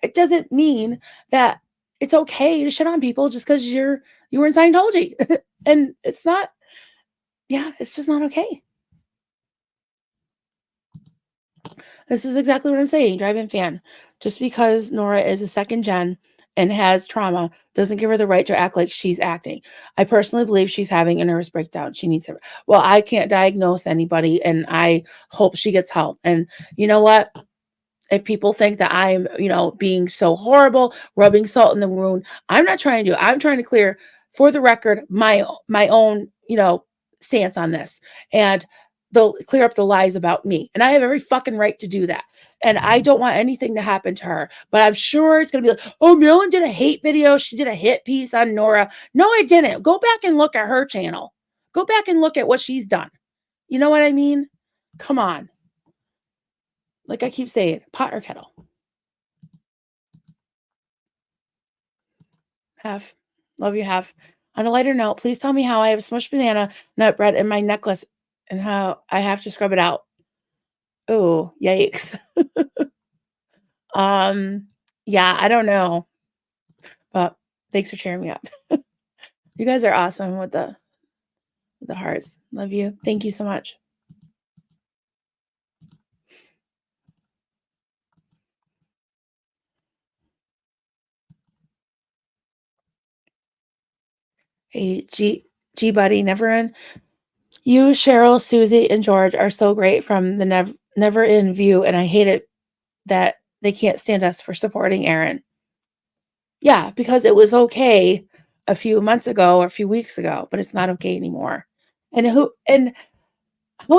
it doesn't mean that it's okay to shit on people just because you were in Scientology. And it's not, yeah, it's just not okay. This is exactly what I'm saying, drive-in fan. Just because Nora is a second gen and has trauma doesn't give her the right to act like she's acting. I personally believe she's having a nervous breakdown. She needs her. Well, I can't diagnose anybody, and I hope she gets help. And you know what? If people think that I'm, being so horrible, rubbing salt in the wound, I'm not trying to. I'm trying to clear, for the record, my own, stance on this, and they'll clear up the lies about me. And I have every fucking right to do that. And I don't want anything to happen to her. But I'm sure it's gonna be like, oh, Marilyn did a hate video. She did a hit piece on Nora. No, I didn't. Go back and look at her channel. Go back and look at what she's done. You know what I mean? Come on. Like I keep saying, pot or kettle. Have. Love you, have. On a lighter note, please tell me how I have smushed banana nut bread in my necklace and how I have to scrub it out. Oh, yikes. Yeah, I don't know. But Thanks for cheering me up. You guys are awesome with the hearts. Love you. Thank you so much. Hey, G buddy, never in. You, Cheryl, Susie, and George are so great from the never in view, and I hate it that they can't stand us for supporting Aaron. Yeah, because it was okay a few months ago or a few weeks ago, but it's not okay anymore. And how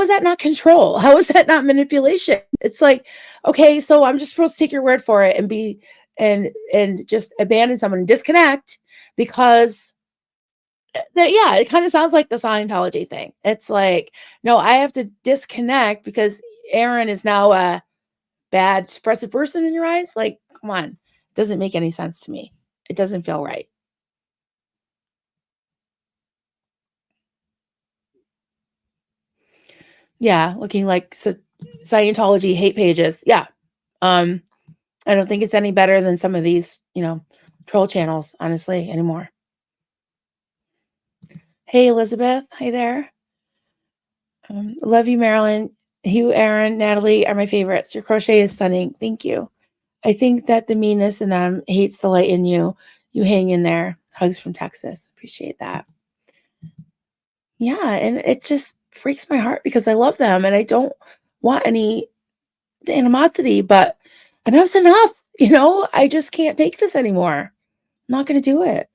is that not control? How is that not manipulation? It's like, okay, so I'm just supposed to take your word for it and be and just abandon someone and disconnect because yeah, it kind of sounds like the Scientology thing. It's like, no, I have to disconnect because Aaron is now a bad, suppressive person in your eyes. Like, come on, it doesn't make any sense to me. It doesn't feel right. Yeah, looking like Scientology hate pages. Yeah, um, I don't think it's any better than some of these, troll channels, honestly, anymore. Hey, Elizabeth. Hi there. Love you, Marilyn. You, Aaron, Natalie are my favorites. Your crochet is stunning. Thank you. I think that the meanness in them hates the light in you. You hang in there. Hugs from Texas. Appreciate that. Yeah, and it just breaks my heart because I love them and I don't want any animosity, but enough's enough. I just can't take this anymore. I'm not going to do it.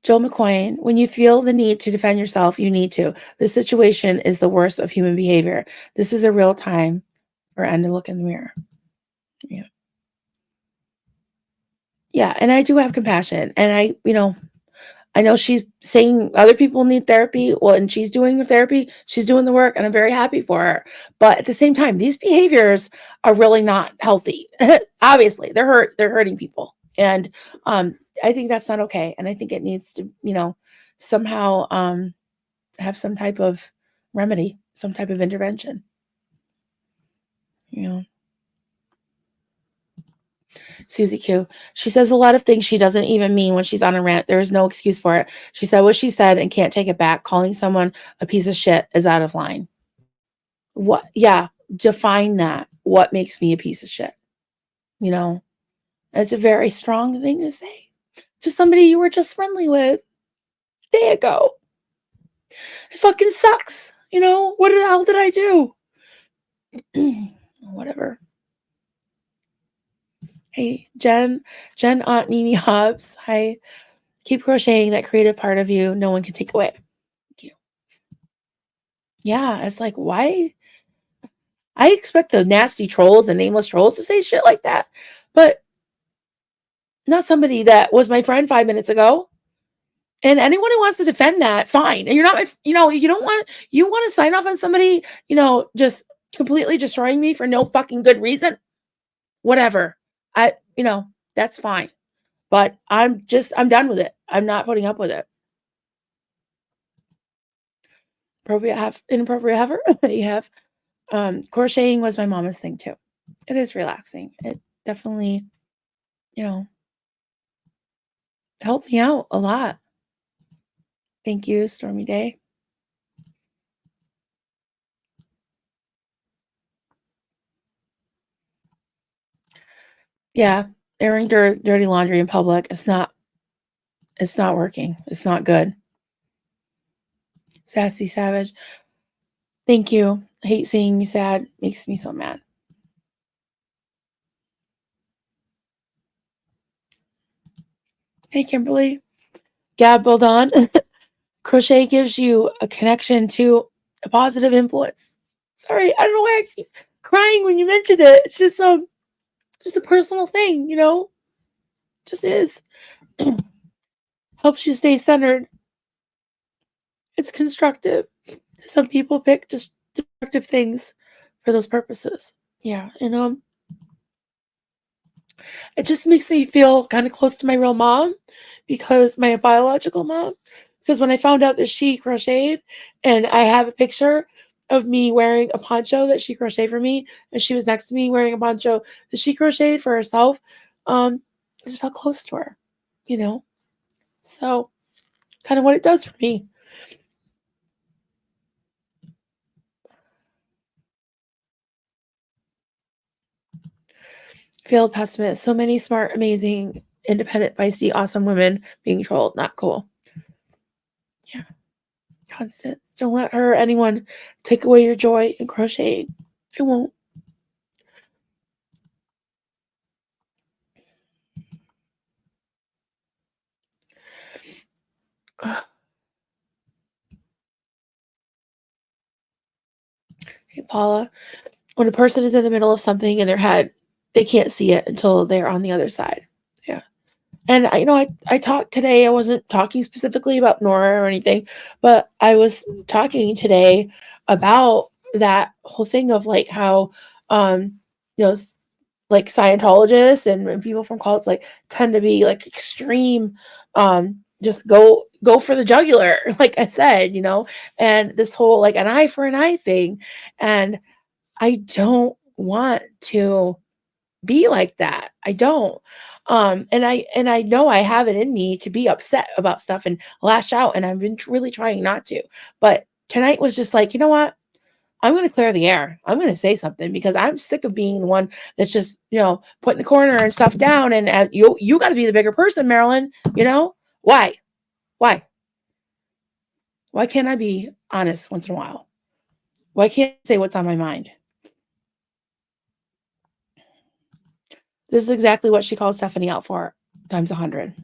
Joel McCoy, when you feel the need to defend yourself, you need to. This situation is the worst of human behavior. This is a real time for Anne to look in the mirror. Yeah. Yeah, and I do have compassion. And I know she's saying other people need therapy. Well, and she's doing the therapy. She's doing the work, and I'm very happy for her. But at the same time, these behaviors are really not healthy. Obviously, they're hurting people, and I think that's not okay. And I think it needs to, somehow have some type of remedy, some type of intervention. You know. Susie Q. She says a lot of things she doesn't even mean when she's on a rant. There is no excuse for it. She said what she said and can't take it back. Calling someone a piece of shit is out of line. What? Yeah, define that. What makes me a piece of shit? It's a very strong thing to say to somebody you were just friendly with a day ago. It fucking sucks. What the hell did I do? Whatever. Hey, Jen, Aunt Nini Hobbs. Hi. Keep crocheting, that creative part of you no one can take away. Thank you. Yeah, it's like, why? I expect the nasty trolls and nameless trolls to say shit like that, but not somebody that was my friend 5 minutes ago. And anyone who wants to defend that, fine. And you're not, you want to sign off on somebody, just completely destroying me for no fucking good reason. Whatever. That's fine. But I'm done with it. I'm not putting up with it. Inappropriate ever. You have. Crocheting was my mama's thing too. It is relaxing. It definitely, helped me out a lot. Thank you, Stormy Day. Yeah, airing dirty laundry in public. It's not working. It's not good. Sassy Savage. Thank you. I hate seeing you sad. Makes me so mad. Hey, Kimberly. Gab Bildon. Crochet gives you a connection to a positive influence. Sorry, I don't know why I keep crying when you mention it. It's just a personal thing, just is. Helps you stay centered. It's constructive. Some people pick just destructive things for those purposes. Yeah, and it just makes me feel kind of close to my real mom, because my biological mom. Because when I found out that she crocheted, and I have a picture of me wearing a poncho that she crocheted for me, and she was next to me wearing a poncho that she crocheted for herself. just felt close to her, you know? So, kind of what it does for me. Failed pessimist. So many smart, amazing, independent, feisty, awesome women being trolled. Not cool. Yeah. Constant. Don't let her or anyone take away your joy in crocheting. It won't. Hey, Paula. When a person is in the middle of something in their head, they can't see it until they're on the other side. Yeah. And I talked today. I wasn't talking specifically about Nora or anything, but I was talking today about that whole thing of like how, um, like Scientologists and people from cults like tend to be like extreme, just go for the jugular, like I said, and this whole like an eye for an eye thing. And I don't want to be like that. I don't. And I know I have it in me to be upset about stuff and lash out, and I've been really trying not to. But tonight was just like, you know what? I'm going to clear the air. I'm going to say something because I'm sick of being the one that's just, put in the corner and stuff down. And you got to be the bigger person, Marilyn. Why? Why? Why can't I be honest once in a while? Why can't I say what's on my mind? This is exactly what she calls Stephanie out for, times 100.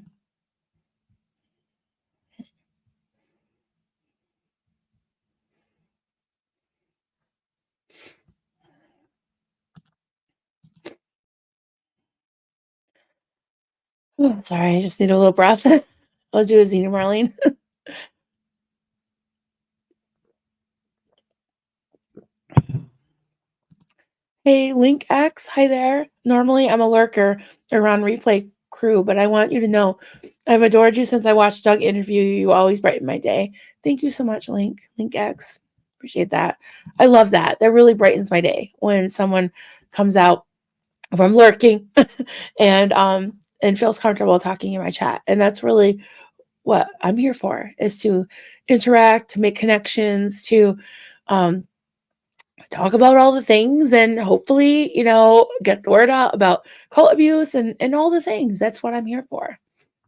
Sorry, I just need a little breath. I'll do a Zena Marlene. Hey, Link X, hi there. Normally, I'm a lurker around Replay Crew, but I want you to know I've adored you since I watched Doug interview you. You always brighten my day. Thank you so much, Link X. Appreciate that. I love that. That really brightens my day when someone comes out from lurking and feels comfortable talking in my chat. And that's really what I'm here for, is to interact, to make connections, to um, talk about all the things, and hopefully, get the word out about cult abuse and all the things. That's what I'm here for.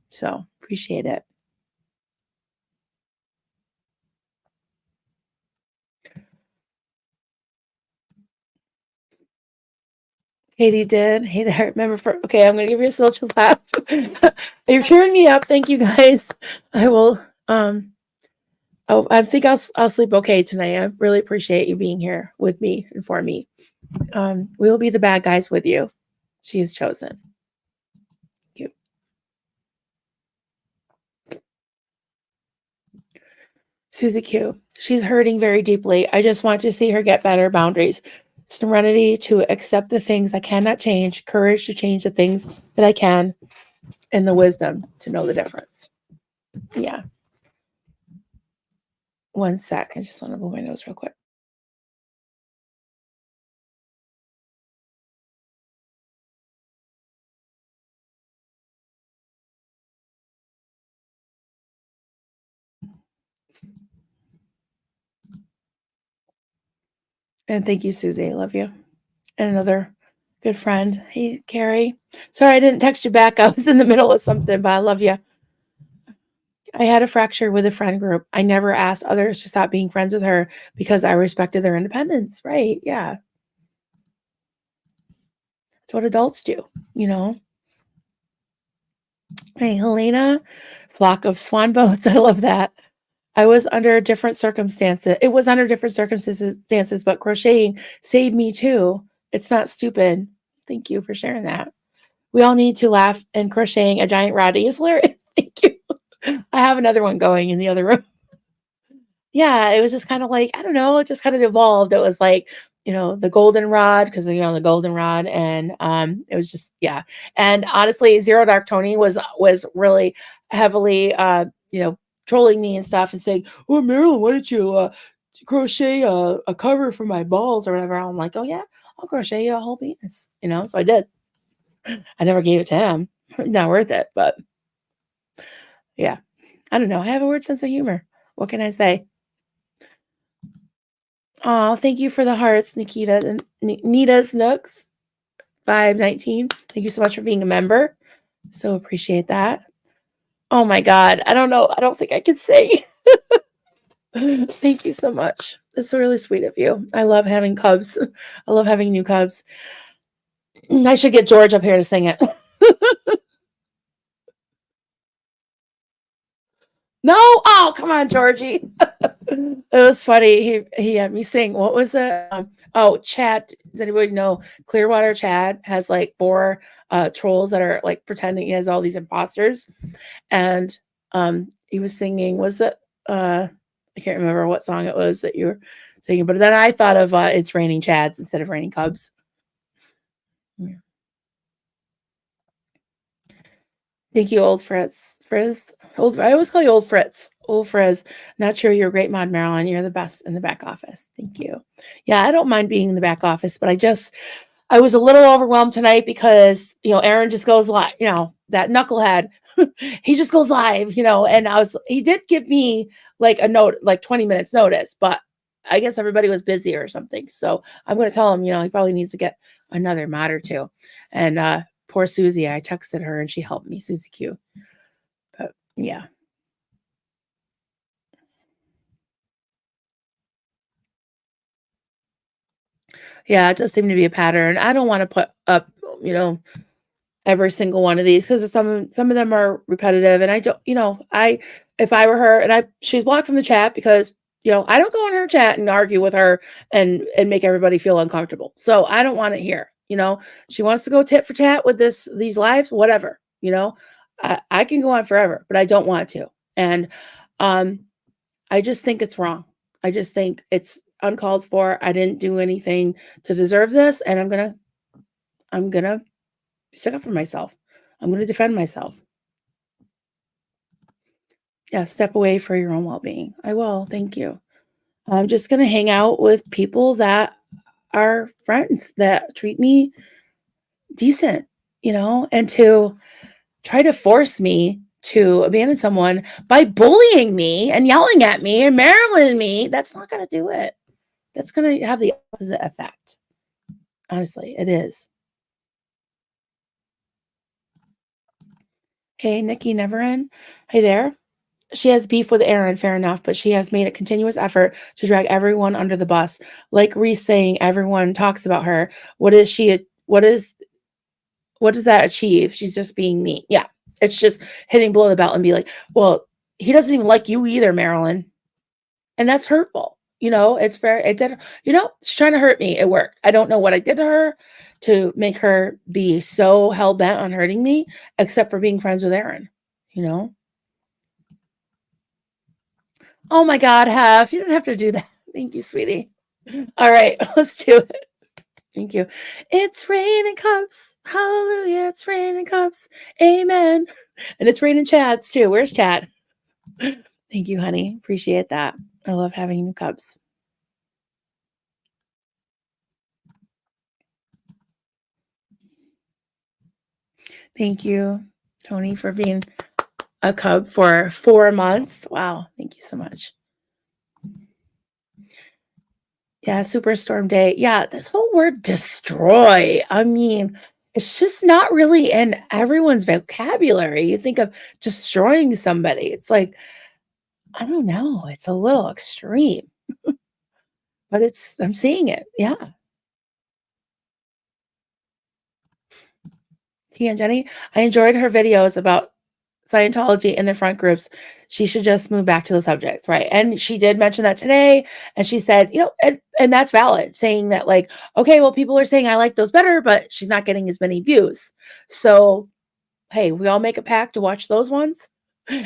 So appreciate it. Katie did. Hey there. Okay, I'm going to give you a social laugh. You're cheering me up. Thank you guys. I will, I think I'll sleep okay tonight. I really appreciate you being here with me and for me. We will be the bad guys with you. She is chosen. Thank you. Susie Q. She's hurting very deeply. I just want to see her get better boundaries. Serenity to accept the things I cannot change, courage to change the things that I can, and the wisdom to know the difference. Yeah. One sec. I just want to blow my nose real quick. And thank you, Susie. I love you. And another good friend. Hey, Carrie. Sorry I didn't text you back. I was in the middle of something, but I love you. I had a fracture with a friend group. I never asked others to stop being friends with her because I respected their independence. Right. Yeah. That's what adults do, you know? Hey, Helena. Flock of swan boats. I love that. I was under different circumstances. It was under different circumstances, but crocheting saved me too. It's not stupid. Thank you for sharing that. We all need to laugh, and crocheting a giant rowdy is hilarious. Thank you. I have another one going in the other room. Yeah, it was just kind of like, I don't know, it just kind of evolved. It was like, the goldenrod, because the goldenrod, and it was just, yeah. And honestly, Zero Dark Tony was really heavily trolling me and stuff and saying, "Oh, Marilyn, why did you crochet a cover for my balls or whatever?" I'm like, "Oh yeah, I'll crochet you a whole penis," so I did. I never gave it to him. Not worth it, but yeah. I don't know. I have a weird sense of humor. What can I say? Oh, thank you for the hearts, Nikita and Nita's Nooks 519. Thank you so much for being a member. So appreciate that. Oh my God. I don't know. I don't think I can sing. Thank you so much. It's really sweet of you. I love having cubs. I love having new cubs. I should get George up here to sing it. No, oh come on, Georgie. It was funny. He had me sing. What was it? Oh, Chad. Does anybody know Clearwater Chad has like four trolls that are like pretending he has all these imposters, and he was singing. Was it? I can't remember what song it was that you were singing, but then I thought of "It's Raining Chads" instead of "Raining Cubs." Yeah. Thank you, old Fritz. Frizz. Old, I always call you old Fritz. Old Frizz. Not sure you're a great mod, Marilyn. You're the best in the back office. Thank you. Yeah, I don't mind being in the back office, but I was a little overwhelmed tonight because, Aaron just goes live, that knucklehead. He just goes live, and he did give me like a note, like 20 minutes notice, but I guess everybody was busy or something. So I'm going to tell him, he probably needs to get another mod or two. And, poor Susie, I texted her and she helped me, Susie Q. But yeah. Yeah, it does seem to be a pattern. I don't want to put up, you know, every single one of these because some of them are repetitive and I don't, I if I were her and she's blocked from the chat because I don't go in her chat and argue with her and make everybody feel uncomfortable. So I don't want it here. She wants to go tit for tat with these lives, whatever. I can go on forever, but I don't want to. And um I just think it's wrong. I just think it's uncalled for. I didn't do anything to deserve this, and I'm gonna stick up for myself. I'm gonna defend myself. Yeah, step away for your own well-being. I will. Thank you. I'm just gonna hang out with people that are friends that treat me decent, and to try to force me to abandon someone by bullying me and yelling at me and Maryland me, that's not gonna do it. That's gonna have the opposite effect. Honestly, it is. Hey, Nikki Neverin. Hey there. She has beef with Aaron, fair enough, but she has made a continuous effort to drag everyone under the bus. Like Reese saying everyone talks about her. What does that achieve? She's just being mean. Yeah. It's just hitting below the belt and be like, well, he doesn't even like you either, Marilyn. And that's hurtful. It's very, it did, she's trying to hurt me. It worked. I don't know what I did to her to make her be so hell bent on hurting me, except for being friends with Aaron, you know? Oh my God, Hef, you didn't have to do that. Thank you, sweetie. All right, let's do it. Thank you. It's raining cups. Hallelujah. It's raining cups. Amen. And it's raining Chads too. Where's Chad? Thank you, honey. Appreciate that. I love having new cups. Thank you, Tony, for being a cub for 4 months. Wow. Thank you so much. Yeah, Superstorm Day. Yeah, this whole word destroy. I mean, it's just not really in everyone's vocabulary. You think of destroying somebody. It's like, I don't know. It's a little extreme, but I'm seeing it. Yeah. Tia and Jenny, I enjoyed her videos about Scientology in the front groups. She should just move back to the subject, right? And she did mention that today. And she said, and that's valid, saying that, like, okay, well, people are saying I like those better, but she's not getting as many views. So, hey, we all make a pact to watch those ones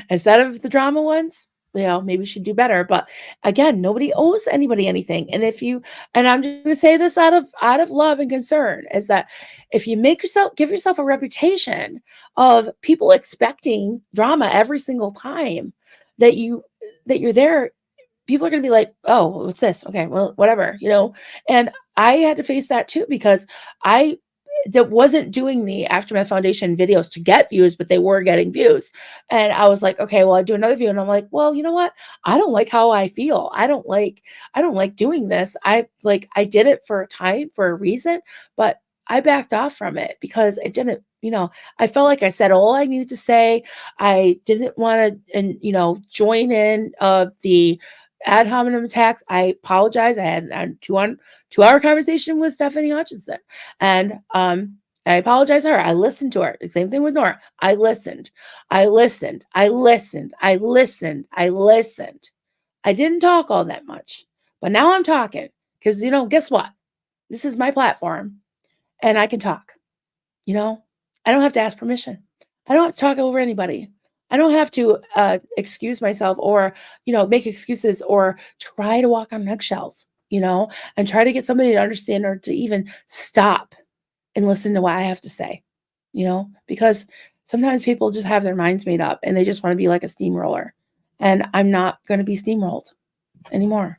instead of the drama ones. Maybe we should do better. But again, nobody owes anybody anything. And and I'm just going to say this out of love and concern, is that if you give yourself a reputation of people expecting drama every single time that you're there, people are going to be like, oh, what's this? Okay, well, whatever. And I had to face that too, because that wasn't doing the Aftermath Foundation videos to get views, but they were getting views. And I was like, okay, well, I do another video. And I'm like, well, you know what? I don't like how I feel. I don't like doing this. I did it for a time for a reason, but I backed off from it because it didn't, I felt like I said all I needed to say. I didn't want to, and, join in the ad hominem attacks. I apologize. I had a 2-hour conversation with Stephanie Hutchinson. And I apologize to her. I listened to her. The same thing with Nora. I listened. I listened. I listened. I listened. I listened. I didn't talk all that much, but now I'm talking because, guess what? This is my platform and I can talk. I don't have to ask permission. I don't have to talk over anybody. I don't have to excuse myself or, make excuses or try to walk on eggshells, and try to get somebody to understand or to even stop and listen to what I have to say, because sometimes people just have their minds made up and they just want to be like a steamroller. And I'm not going to be steamrolled anymore.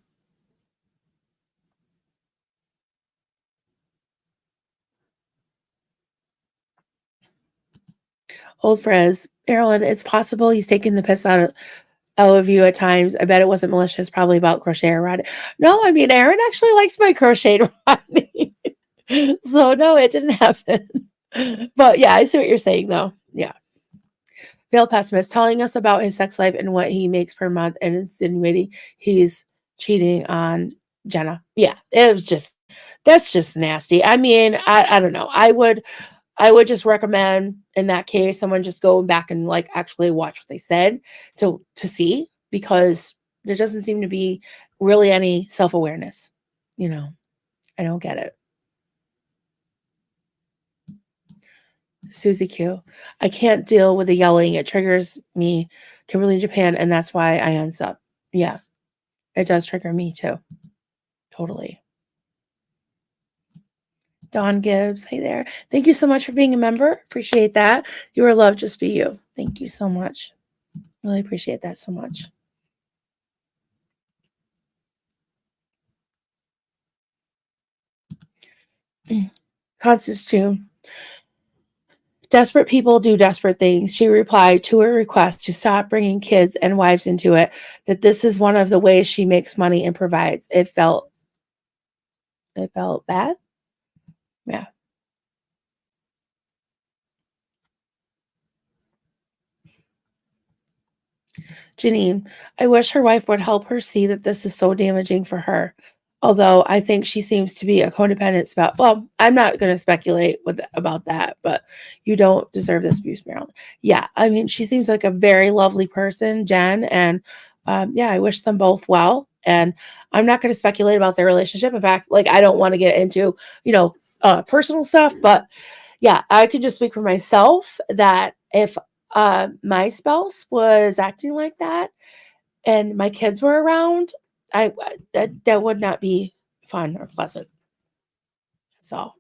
Old Friz, Marilyn, it's possible he's taking the piss out of you at times. I bet it wasn't malicious, probably about crochet or Rodney. No, I mean, Aaron actually likes my crochet Rodney. So no, it didn't happen. But yeah, I see what you're saying though. Yeah. Failed pessimist telling us about his sex life and what he makes per month and insinuating he's cheating on Jenna. Yeah, that's just nasty. I mean, I don't know. I would just recommend in that case someone just go back and like actually watch what they said to see, because there doesn't seem to be really any self-awareness. I don't get it. Susie Q. I can't deal with the yelling. It triggers me. Kimberly in Japan, and that's why I unsub. Yeah, it does trigger me too. Totally. Dawn Gibbs, hey there. Thank you so much for being a member. Appreciate that. You are loved, just be you. Thank you so much. Really appreciate that so much. Constance June. Desperate people do desperate things. She replied to her request to stop bringing kids and wives into it, that this is one of the ways she makes money and provides. It felt bad. Yeah. Janine, I wish her wife would help her see that this is so damaging for her. Although I think she seems to be a codependent spouse. Well, I'm not going to speculate about that, but you don't deserve this abuse, Marilyn. Yeah, I mean, she seems like a very lovely person, Jen, and yeah, I wish them both well. And I'm not going to speculate about their relationship. In fact, like I don't want to get into, personal stuff, but yeah, I could just speak for myself that if my spouse was acting like that and my kids were around, that would not be fun or pleasant. So,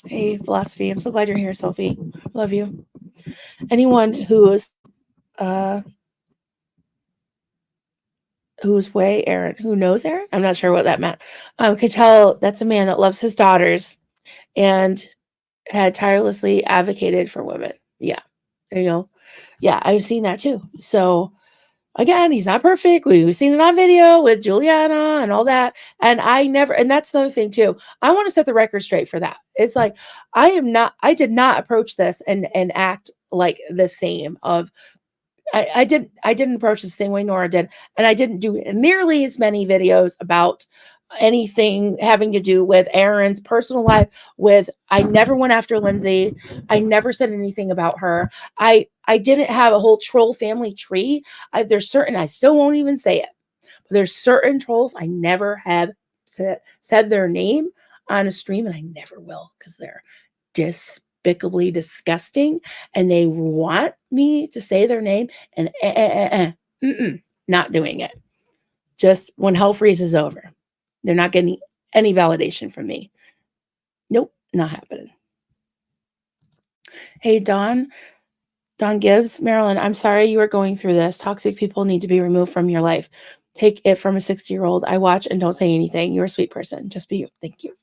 hey, philosophy. I'm so glad you're here, Sophie. Love you. Anyone uh who's way Aaron, who knows Aaron? I'm not sure what that meant. Could tell that's a man that loves his daughters and had tirelessly advocated for women. Yeah. You know, yeah, I've seen that too. So again, he's not perfect. We've seen it on video with Juliana and all that. And and that's another thing too. I want to set the record straight for that. It's like, I did not approach this and act like the same of, I didn't approach it the same way Nora did. And I didn't do nearly as many videos about anything having to do with Aaron's personal life. I never went after Lindsay. I never said anything about her. I didn't have a whole troll family tree. I still won't even say it, but there's certain trolls I never have said their name on a stream, and I never will, because they're despicably disgusting and they want me to say their name, and not doing it. Just when hell freezes over, they're not getting any validation from me. Nope, not happening. Hey, Dawn. Don Gibbs, Marilyn, I'm sorry you are going through this. Toxic people need to be removed from your life. Take it from a 60-year-old. I watch and don't say anything. You're a sweet person. Just be you. Thank you.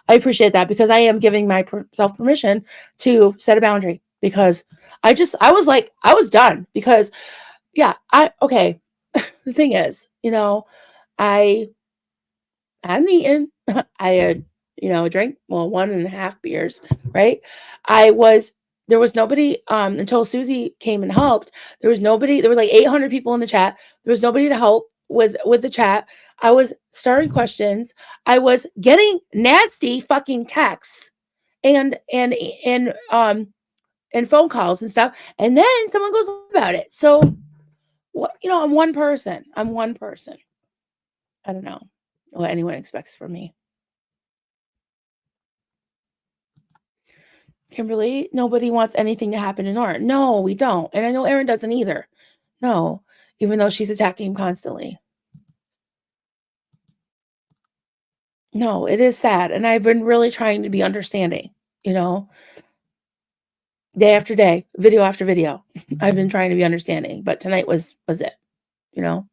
I appreciate that because I am giving myself permission to set a boundary because I was like, I was done because yeah, okay. The thing is, I hadn't eaten. I had, drank, well, 1.5 beers, right? I was, there was nobody, until Susie came and helped. There was nobody, there was like 800 people in the chat. There was nobody to help with the chat. I was starting questions. I was getting nasty fucking texts and, and, and, um, and phone calls and stuff. And then someone goes about it. So what, I'm one person. I'm one person. I don't know what anyone expects from me. Kimberly, nobody wants anything to happen to Nora. No, we don't. And I know Erin doesn't either. No, even though she's attacking him constantly. No, it is sad. And I've been really trying to be understanding, day after day, video after video. I've been trying to be understanding, but tonight was it, you know?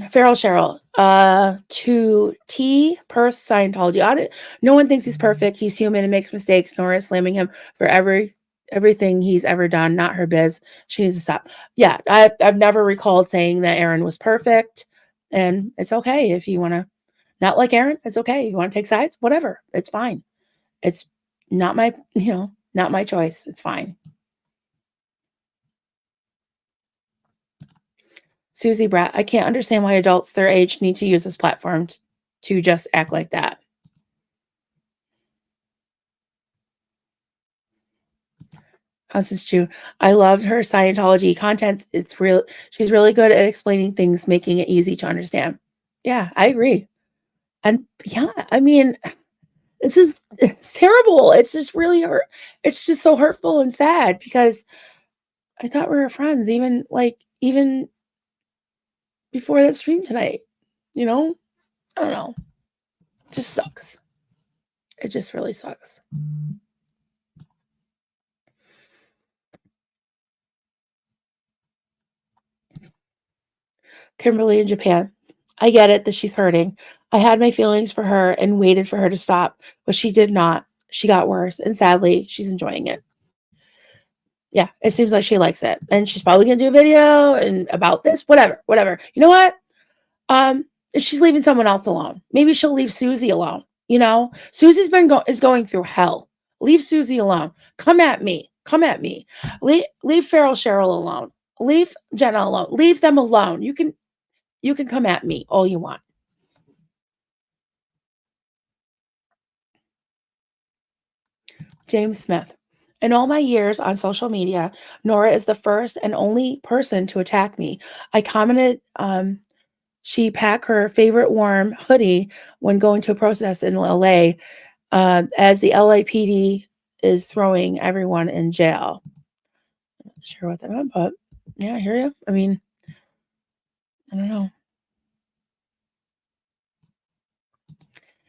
Feral Cheryl, to T, Perth Scientology audit. No one thinks he's perfect. He's human and makes mistakes. Nora is slamming him for everything he's ever done. Not her biz. She needs to stop. Yeah, I've never recalled saying that Aaron was perfect, and it's okay if you want to not like Aaron. It's okay if you want to take sides. Whatever, it's fine. It's not my not my choice. It's fine. Susie Brat, I can't understand why adults their age need to use this platform to just act like that. Constance Chu, I love her Scientology content. It's real. She's really good at explaining things, making it easy to understand. Yeah, I agree. And yeah, I mean, it's terrible. It's just really hurt. It's just so hurtful and sad because I thought we were friends, even before that stream tonight. I don't know. It just sucks. It just really sucks. Kimberly in Japan. I get it that she's hurting. I had my feelings for her and waited for her to stop, but she did not. She got worse, and sadly, she's enjoying it. Yeah, it seems like she likes it, and she's probably gonna do a video and about this, whatever. You know what? If she's leaving someone else alone, maybe she'll leave Susie alone. Susie's is going through hell. Leave Susie alone. Come at me. Leave Feral Cheryl alone. Leave Jenna alone. Leave them alone. You can come at me all you want. James Smith. In all my years on social media, Nora is the first and only person to attack me. I commented she packed her favorite warm hoodie when going to a protest in LA as the LAPD is throwing everyone in jail. I'm not sure what that meant, but yeah, I hear you. I mean, I don't know.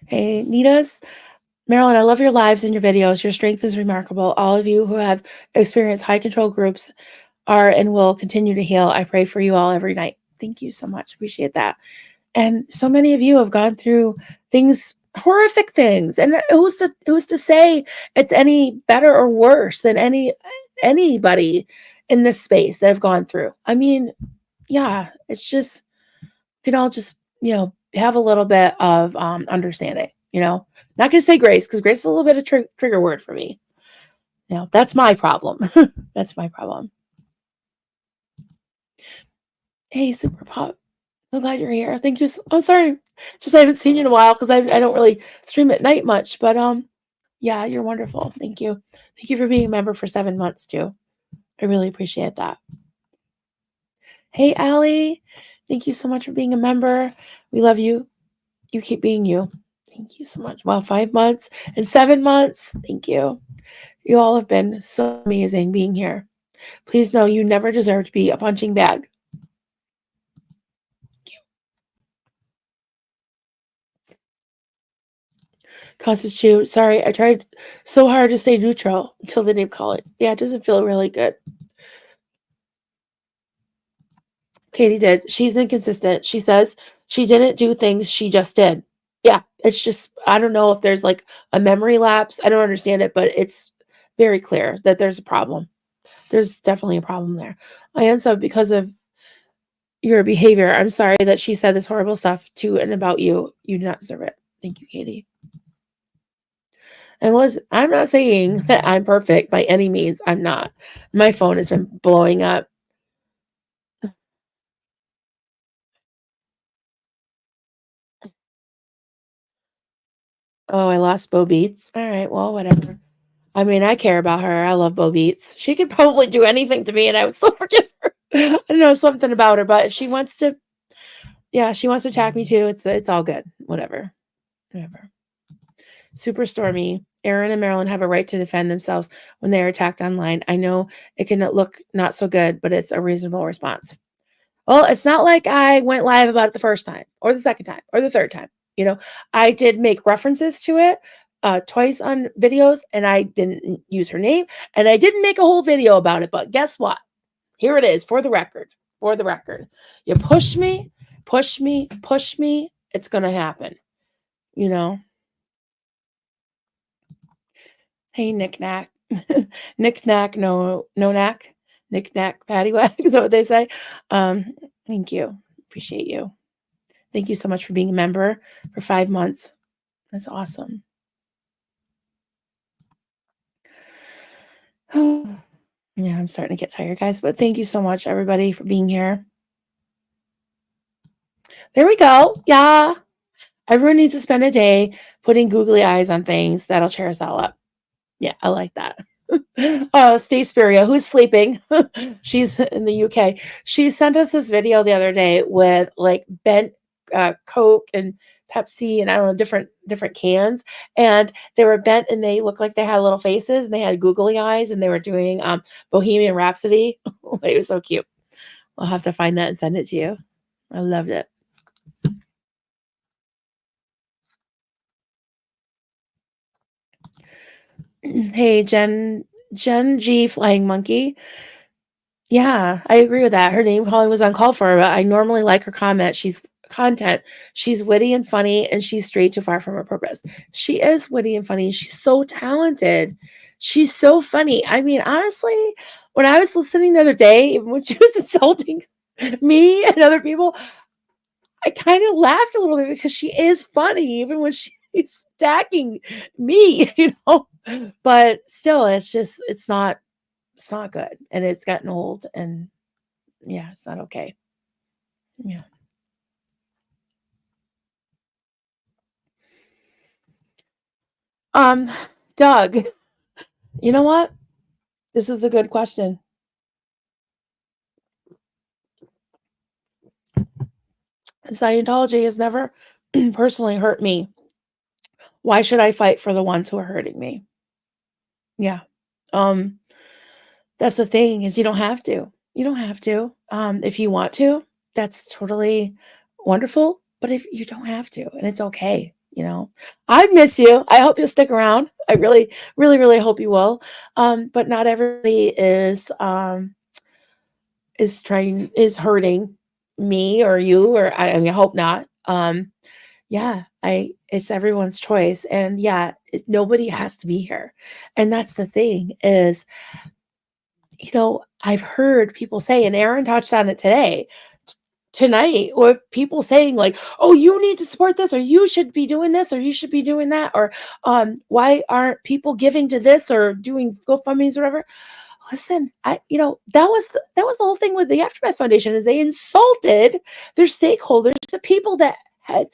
Hey, Nitas. Marilyn, I love your lives and your videos. Your strength is remarkable. All of you who have experienced high control groups are and will continue to heal. I pray for you all every night. Thank you so much. Appreciate that. And so many of you have gone through things, horrific things. And who's to say it's any better or worse than anybody in this space that have gone through? I mean, yeah, it's just, all just, have a little bit of understanding, not going to say grace because grace is a little bit of trigger word for me. That's my problem. That's my problem. Hey, Super Pop. I'm glad you're here. Thank you. I'm sorry. Just I haven't seen you in a while because I don't really stream at night much. But yeah, you're wonderful. Thank you. Thank you for being a member for 7 months too. I really appreciate that. Hey, Allie. Thank you so much for being a member. We love you. You keep being you. Thank you so much. Wow, 5 months and 7 months. Thank you. You all have been so amazing being here. Please know you never deserve to be a punching bag. Constance Chu, sorry, I tried so hard to stay neutral until the name calling. Yeah, it doesn't feel really good. Katie did. She's inconsistent. She says she didn't do things, she just did. Yeah, it's just, I don't know if there's like a memory lapse. I don't understand it, but it's very clear that there's a problem. There's definitely a problem there. I am so because of your behavior. I'm sorry that she said this horrible stuff to and about you. You do not deserve it. Thank you, Katie. And listen, I'm not saying that I'm perfect by any means. I'm not. My phone has been blowing up. Oh, I lost Bo Beats. All right, well, whatever. I mean, I care about her. I love Bo Beats. She could probably do anything to me and I would still forgive her. I don't know something about her, but if she wants to, yeah, she wants to attack me too. It's all good. Whatever. Whatever. Super Stormy. Aaron and Marilyn have a right to defend themselves when they are attacked online. I know it can look not so good, but it's a reasonable response. Well, it's not like I went live about it the first time or the second time or the third time. You know, I did make references to it twice on videos and I didn't use her name and I didn't make a whole video about it. But guess what? Here it is for the record. For the record. You push me, push me, push me. It's going to happen. You know? Hey, knick-knack. Knick-knack, no knack. Knick-knack, paddywhack is that what they say? Thank you. Appreciate you. Thank you so much for being a member for 5 months. That's awesome. Yeah, I'm starting to get tired, guys, but thank you so much, everybody, for being here. There we go. Yeah. Everyone needs to spend a day putting googly eyes on things. That'll cheer us all up. Yeah, I like that. Steve Spiria, who's sleeping. She's in the UK. She sent us this video the other day with like bent Coke and Pepsi and I don't know different cans, and they were bent and they looked like they had little faces and they had googly eyes and they were doing Bohemian Rhapsody. It was so cute. I'll have to find that and send it to you. I loved it. Hey, Jen G Flying Monkey. Yeah, I agree with that. Her name calling was uncalled for, but I normally like her content. She's witty and funny, and she's straight too far from her purpose. She is witty and funny. She's so talented. She's so funny. I mean, honestly, when I was listening the other day, even when she was insulting me and other people, I kind of laughed a little bit because she is funny, even when she's attacking me, But still, it's not good, and it's gotten old, and yeah, it's not okay. Yeah. Doug, you know what? This is a good question. Scientology has never personally hurt me. Why should I fight for the ones who are hurting me? Yeah. Um, that's the thing is you don't have to. You don't have to. If you want to, that's totally wonderful. But if you don't have to, and it's okay. I miss you. I hope you'll stick around. I really, really, really hope you will. But not everybody is hurting me or you, or I mean, I hope not. Yeah, it's everyone's choice. And yeah, nobody has to be here. And that's the thing is, I've heard people say, and Aaron touched on it tonight, with people saying like, oh, you need to support this, or you should be doing this, or you should be doing that, or why aren't people giving to this or doing GoFundMe's or whatever. Listen, that was the whole thing with the Aftermath Foundation is they insulted their stakeholders, the people that had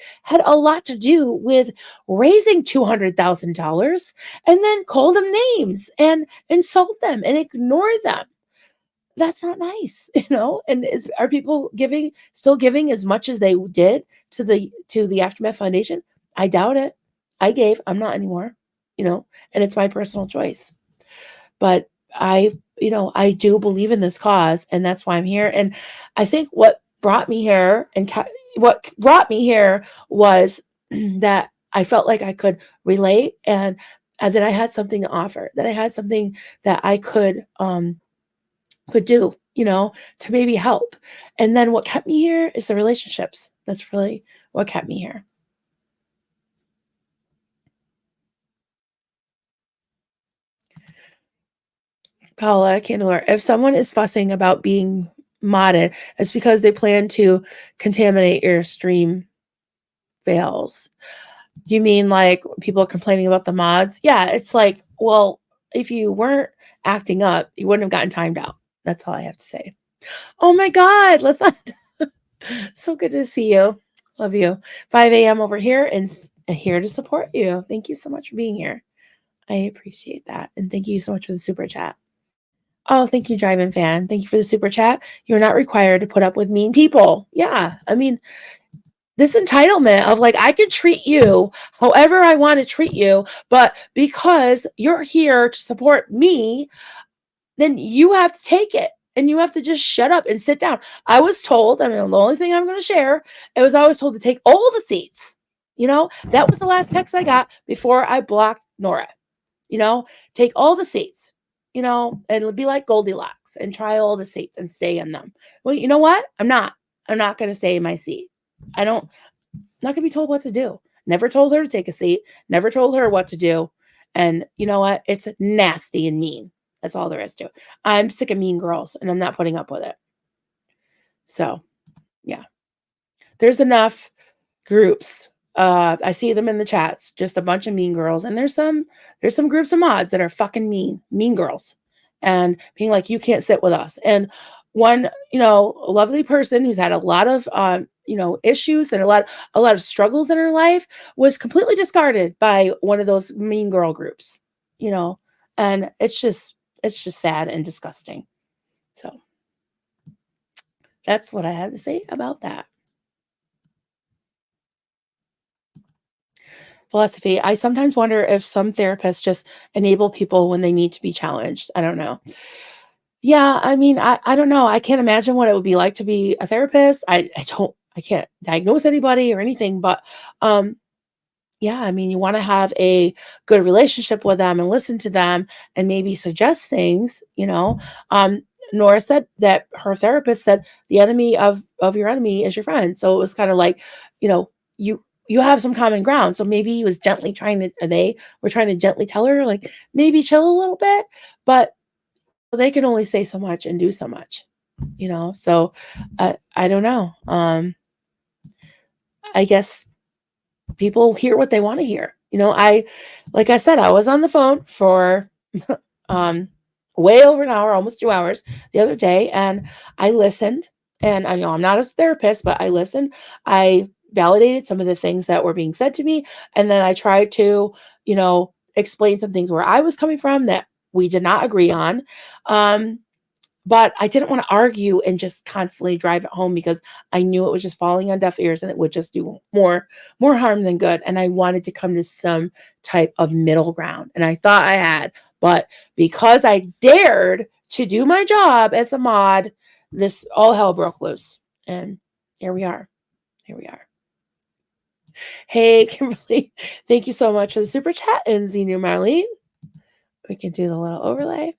a lot to do with raising $200,000, and then call them names and insult them and ignore them. That's not nice, And are people still giving as much as they did to the Aftermath Foundation? I doubt it. I gave. I'm not anymore, and it's my personal choice. But I do believe in this cause, and that's why I'm here. And I think what brought me here was that I felt like I could relate, and that I had something to offer, that I had something that I could do, to maybe help. And then what kept me here is the relationships. That's really what kept me here. Paula Candler, if someone is fussing about being modded, it's because they plan to contaminate your stream fails. Do you mean like people are complaining about the mods? Yeah, it's like, well, if you weren't acting up, you wouldn't have gotten timed out. That's all I have to say. Oh my God, let's not. So good to see you. Love you. 5 a.m. over here and here to support you. Thank you so much for being here. I appreciate that. And thank you so much for the super chat. Oh, thank you, Driving Fan. Thank you for the super chat. You're not required to put up with mean people. Yeah. I mean, this entitlement of like, I can treat you however I want to treat you, but because you're here to support me, then you have to take it and you have to just shut up and sit down. I was told, I mean, the only thing I'm going to share, I was told to take all the seats. That was the last text I got before I blocked Nora. Take all the seats, and it'll be like Goldilocks and try all the seats and stay in them. Well, you know what? I'm not going to stay in my seat. I'm not going to be told what to do. Never told her to take a seat. Never told her what to do. And you know what? It's nasty and mean. That's all there is to it. I'm sick of mean girls and I'm not putting up with it. So, yeah. There's enough groups. I see them in the chats, just a bunch of mean girls. And there's some groups of mods that are fucking mean girls and being like, you can't sit with us. And one, lovely person who's had a lot of, issues and a lot of struggles in her life was completely discarded by one of those mean girl groups, and it's just sad and disgusting. So that's what I have to say about that. Philosophy. I sometimes wonder if some therapists just enable people when they need to be challenged. I don't know. Yeah, I mean, I don't know. I can't imagine what it would be like to be a therapist. I can't diagnose anybody or anything, but yeah, I mean, you want to have a good relationship with them and listen to them and maybe suggest things. Nora said that her therapist said the enemy of your enemy is your friend. So it was kind of like, you know, you have some common ground. So maybe he was gently they were trying to gently tell her, like, maybe chill a little bit, but they can only say so much and do so much. So I don't know. I guess people hear what they want to hear. Like I said, I was on the phone for um way over an hour, almost 2 hours the other day, and I listened. And I know I'm not a therapist, but I listened. I validated some of the things that were being said to me, and then I tried to, explain some things where I was coming from that we did not agree on. But I didn't want to argue and just constantly drive it home because I knew it was just falling on deaf ears and it would just do more harm than good. And I wanted to come to some type of middle ground. And I thought I had, but because I dared to do my job as a mod, this all hell broke loose. And here we are. Here we are. Hey, Kimberly, thank you so much for the super chat. And Xenia Marlene, we can do the little overlay.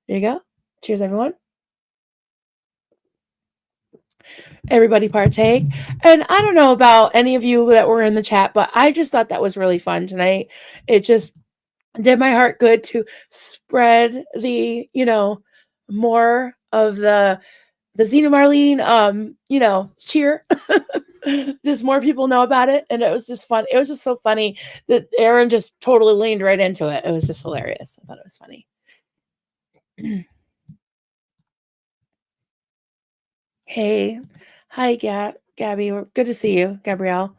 There you go. Cheers, everyone. Everybody partake. And I don't know about any of you that were in the chat, but I just thought that was really fun tonight. It just did my heart good to spread the, more of the Xena Marlene, cheer. Just more people know about it. And it was just fun. It was just so funny that Aaron just totally leaned right into it. It was just hilarious. I thought it was funny. Hey, hi, Gabby. Good to see you, Gabrielle.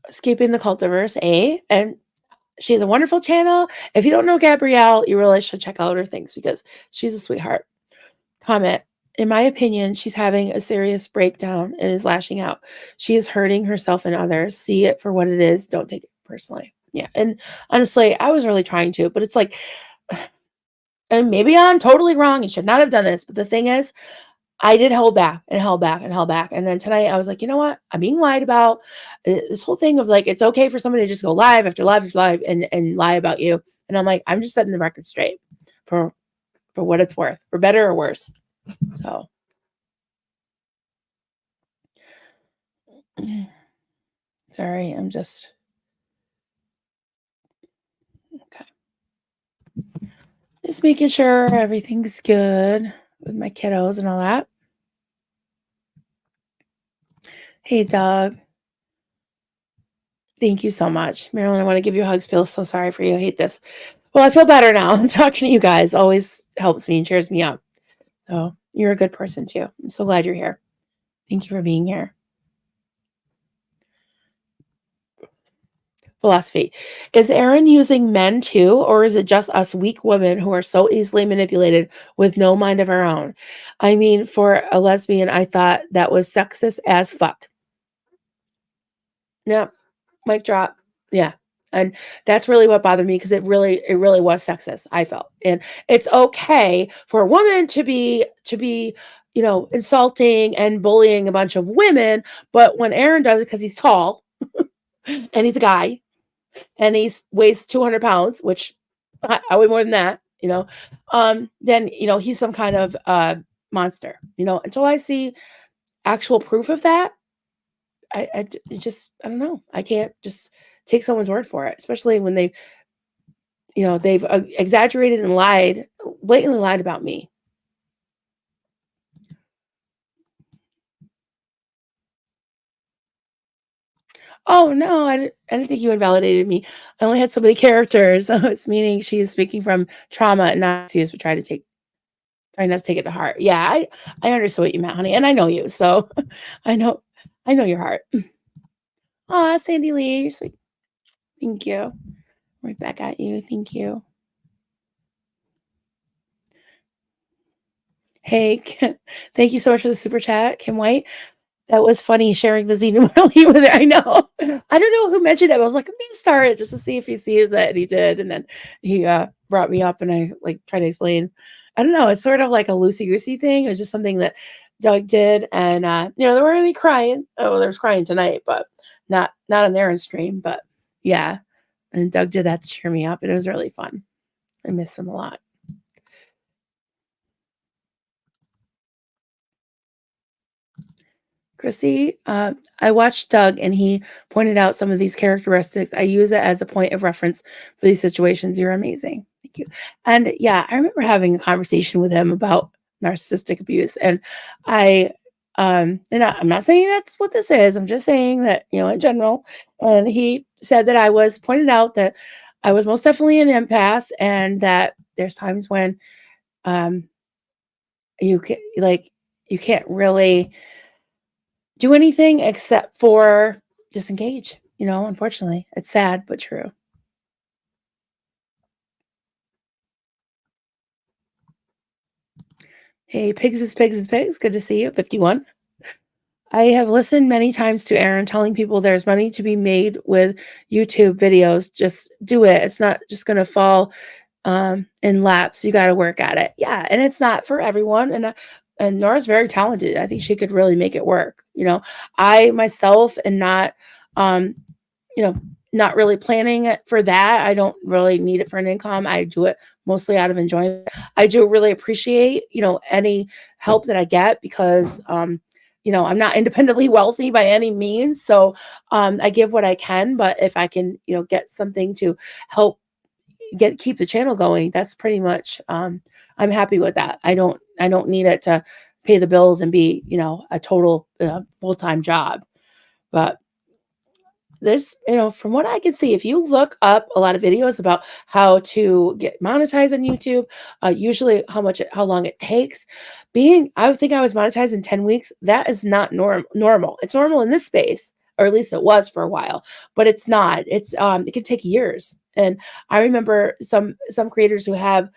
Escaping the Cultiverse, and she has a wonderful channel. If you don't know Gabrielle, you really should check out her things because she's a sweetheart. Comment. In my opinion, she's having a serious breakdown and is lashing out. She is hurting herself and others. See it for what it is. Don't take it personally. Yeah. And honestly, I was really trying to, but it's like, and maybe I'm totally wrong and should not have done this. But the thing is, I did hold back and held back and held back. And then tonight I was like, you know what? I'm being lied about. This whole thing of like, it's okay for somebody to just go live after live after live and lie about you. And I'm like, I'm just setting the record straight for what it's worth, for better or worse. So sorry, I'm okay. Just making sure everything's good with my kiddos and all that. Hey, dog. Thank you so much. Marilyn, I want to give you hugs. Feel so sorry for you. I hate this. Well, I feel better now. I'm talking to you guys. Always helps me and cheers me up. So you're a good person too. I'm so glad you're here. Thank you for being here. Philosophy. Is Erin using men too, or is it just us weak women who are so easily manipulated with no mind of our own? I mean, for a lesbian, I thought that was sexist as fuck. Yeah. Mic drop. Yeah. And that's really what bothered me because it really was sexist, I felt. And it's okay for a woman to be, insulting and bullying a bunch of women, but when Aaron does it because he's tall and he's a guy and he weighs 200 pounds, which I weigh more than that, then he's some kind of monster. Until I see actual proof of that, I don't know. I can't just take someone's word for it, especially when they've exaggerated and blatantly lied about me. Oh no, I didn't think you invalidated me. I only had so many characters. So it's meaning she's speaking from trauma and not excuse, but try not to take it to heart. Yeah, I understood what you meant, honey, and I know you, so I know I know your heart. Aw, Sandy Lee, you're sweet. Thank you. Right back at you. Thank you. Hey, thank you so much for the super chat, Kim White. That was funny sharing the Xenomorph with it. I know. I don't know who mentioned it. But I was like, let me start it just to see if he sees it, and he did. And then he brought me up, and I like tried to explain. I don't know. It's sort of like a loosey goosey thing. It was just something that Doug did, and there weren't any crying. Oh, there was crying tonight, but not on Aaron's stream. But yeah, and Doug did that to cheer me up, and it was really fun. I miss him a lot. Chrissy, I watched Doug and he pointed out some of these characteristics. I use it as a point of reference for these situations. You're amazing. Thank you. And yeah, I remember having a conversation with him about narcissistic abuse. And I'm not saying that's what this is. I'm just saying that, in general. And he said that I was pointed out that I was most definitely an empath and that there's times when um, you can't really do anything except for disengage. Unfortunately, it's sad but true. Hey, pigs is pigs is pigs. Good to see you. 51. I have listened many times to Aaron telling people there's money to be made with YouTube videos. Just do it. It's not just going to fall in laps. You got to work at it. Yeah, and it's not for everyone. And Nora's very talented. I think she could really make it work. I myself am not um, not really planning it for that. I don't really need it for an income. I do it mostly out of enjoyment. I do really appreciate, any help that I get because, I'm not independently wealthy by any means. So I give what I can, but if I can, get something to help keep the channel going, that's pretty much, I'm happy with that. I don't need it to pay the bills and be, a total full-time job. But there's, from what I can see, if you look up a lot of videos about how to get monetized on YouTube, usually how long it takes, I would think I was monetized in 10 weeks. That is not normal. It's normal in this space, or at least it was for a while, but it's not. It can take years. And I remember some creators who have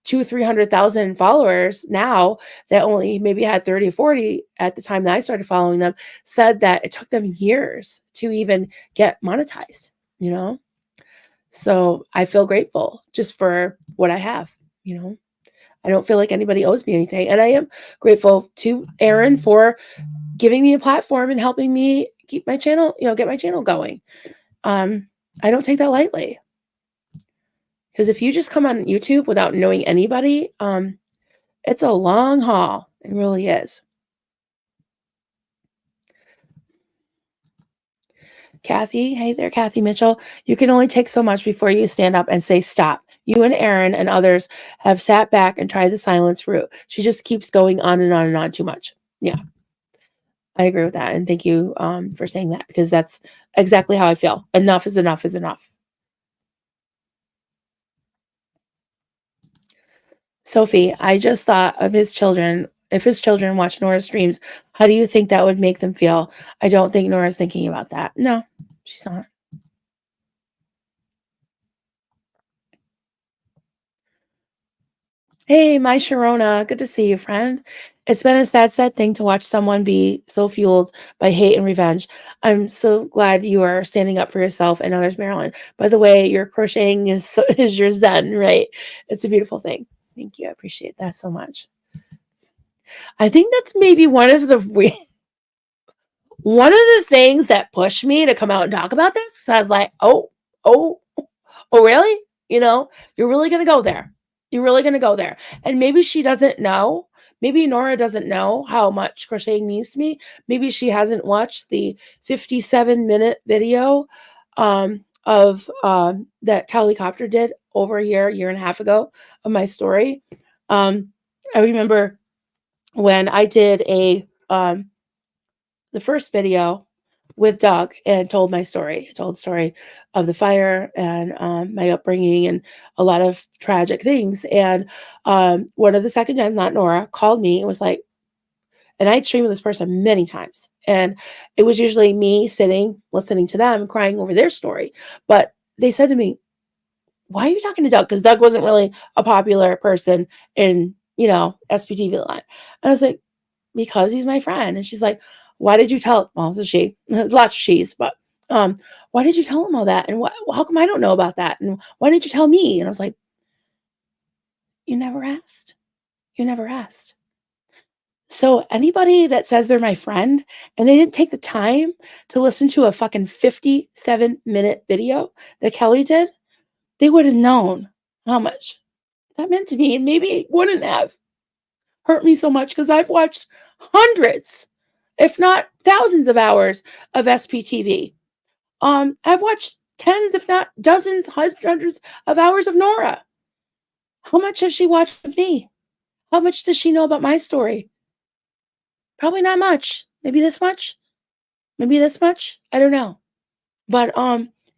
300,000 followers now that only maybe had 30 or 40 at the time that I started following them, said that it took them years to even get monetized, So I feel grateful just for what I have, I don't feel like anybody owes me anything. And I am grateful to Aaron for giving me a platform and helping me keep my channel, get my channel going. I don't take that lightly. Because if you just come on YouTube without knowing anybody, it's a long haul. It really is. Kathy, hey there, Kathy Mitchell. You can only take so much before you stand up and say stop. You and Aaron and others have sat back and tried the silence route. She just keeps going on and on and on too much. Yeah, I agree with that. And thank you for saying that, because that's exactly how I feel. Enough is enough is enough. Sophie, I just thought of his children. If his children watch Nora's streams, how do you think that would make them feel? I don't think Nora's thinking about that. No, she's not. Hey, my Sharona. Good to see you, friend. It's been a sad thing to watch someone be so fueled by hate and revenge. I'm so glad you are standing up for yourself and others, Marilyn. By the way, your crocheting is your zen, right? It's a beautiful thing. Thank you. I appreciate that so much. I think that's maybe one of the things that pushed me to come out and talk about this. So I was like, oh, really? You're really going to go there. You're really going to go there. And maybe she doesn't know. Maybe Nora doesn't know how much crocheting means to me. Maybe she hasn't watched the 57-minute video of that Helicopter did over a year and a half ago of my story. I remember when I did the first video with Doug and told my story. I told the story of the fire and my upbringing and a lot of tragic things. And one of the second gens, not Nora, called me and was like, and I'd streamed with this person many times. And it was usually me sitting, listening to them, crying over their story. But they said to me, why are you talking to Doug? Because Doug wasn't really a popular person in, SPTV line. And I was like, because he's my friend. And she's like, why did you tell, well, it's a she, lots of she's, but why did you tell him all that? And how come I don't know about that? And why didn't you tell me? And I was like, you never asked. You never asked. So anybody that says they're my friend and they didn't take the time to listen to a fucking 57-minute video that Kelly did, they would have known how much that meant to me. And maybe it wouldn't have hurt me so much, because I've watched hundreds, if not thousands of hours of SPTV. I've watched tens, if not dozens, hundreds of hours of Nora. How much has she watched of me? How much does she know about my story? Probably not much. Maybe this much. Maybe this much. I don't know. But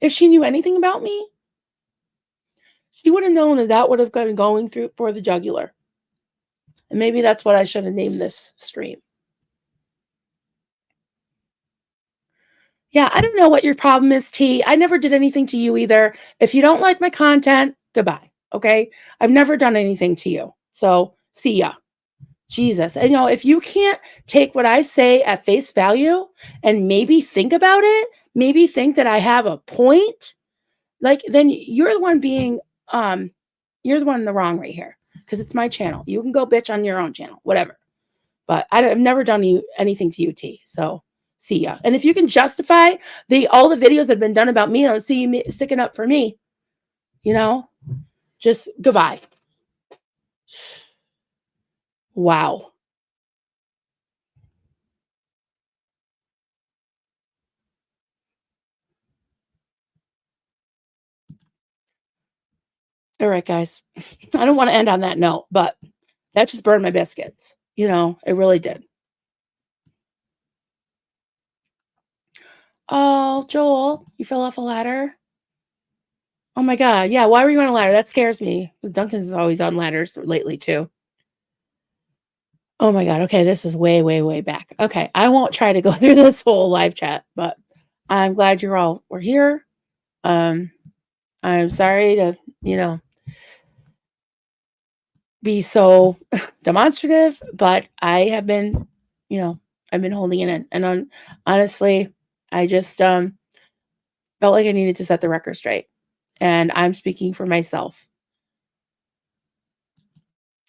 if she knew anything about me, she would have known that would have been going through for the jugular. And maybe that's what I should have named this stream. Yeah, I don't know what your problem is, T. I never did anything to you either. If you don't like my content, goodbye. Okay? I've never done anything to you. So, see ya. Jesus. And if you can't take what I say at face value and maybe think about it, maybe think that I have a point, then you're the one being you're the one in the wrong right here, because it's my channel. You can go bitch on your own channel, whatever. But I've never done anything to you, T. So, see ya. And if you can justify all the videos that have been done about me, I don't see you sticking up for me. Just goodbye. Wow. All right, guys. I don't want to end on that note, but that just burned my biscuits. It really did. Oh, Joel, you fell off a ladder? Oh my God. Yeah. Why were you on a ladder? That scares me. Duncan's is always on ladders lately too. Oh my God. Okay. This is way, way, way back. Okay. I won't try to go through this whole live chat, but I'm glad we're here. I'm sorry to, be so demonstrative, but I have been, I've been holding it in. And honestly, I just felt like I needed to set the record straight. And I'm speaking for myself.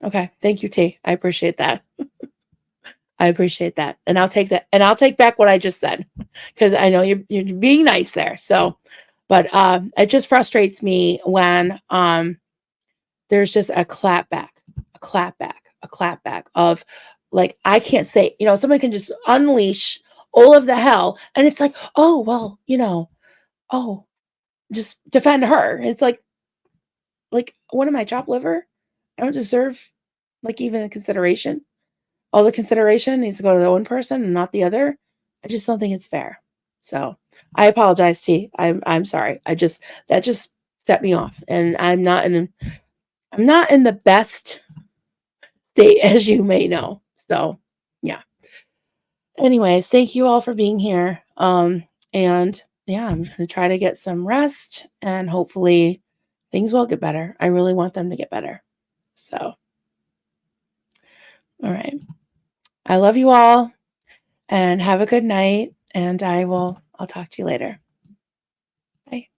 Okay. Thank you, T. I appreciate that. I appreciate that. And I'll take that. And I'll take back what I just said because I know you're being nice there. So, but it just frustrates me when there's just a clapback of like, I can't say, somebody can just unleash all of the hell. And it's like, oh, well, oh, just defend her. It's like, what am I, chopped liver? I don't deserve like even a consideration. All the consideration needs to go to the one person and not the other. I just don't think it's fair. So I apologize, T. I'm sorry. That just set me off. And I'm not in the best state, as you may know. So yeah. Anyways, thank you all for being here. And yeah, I'm gonna try to get some rest and hopefully things will get better. I really want them to get better. So all right. I love you all and have a good night. And I'll talk to you later. Bye.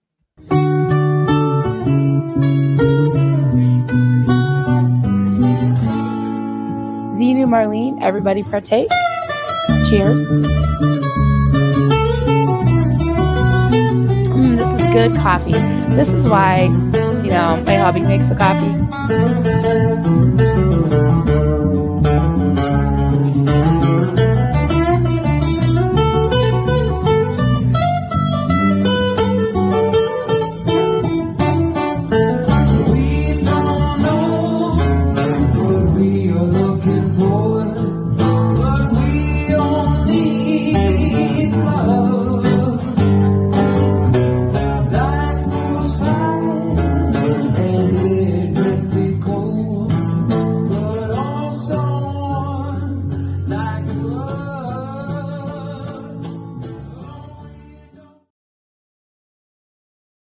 Zenu, Marlene, everybody partake. Cheers. This is good coffee. This is why, my hubby makes the coffee.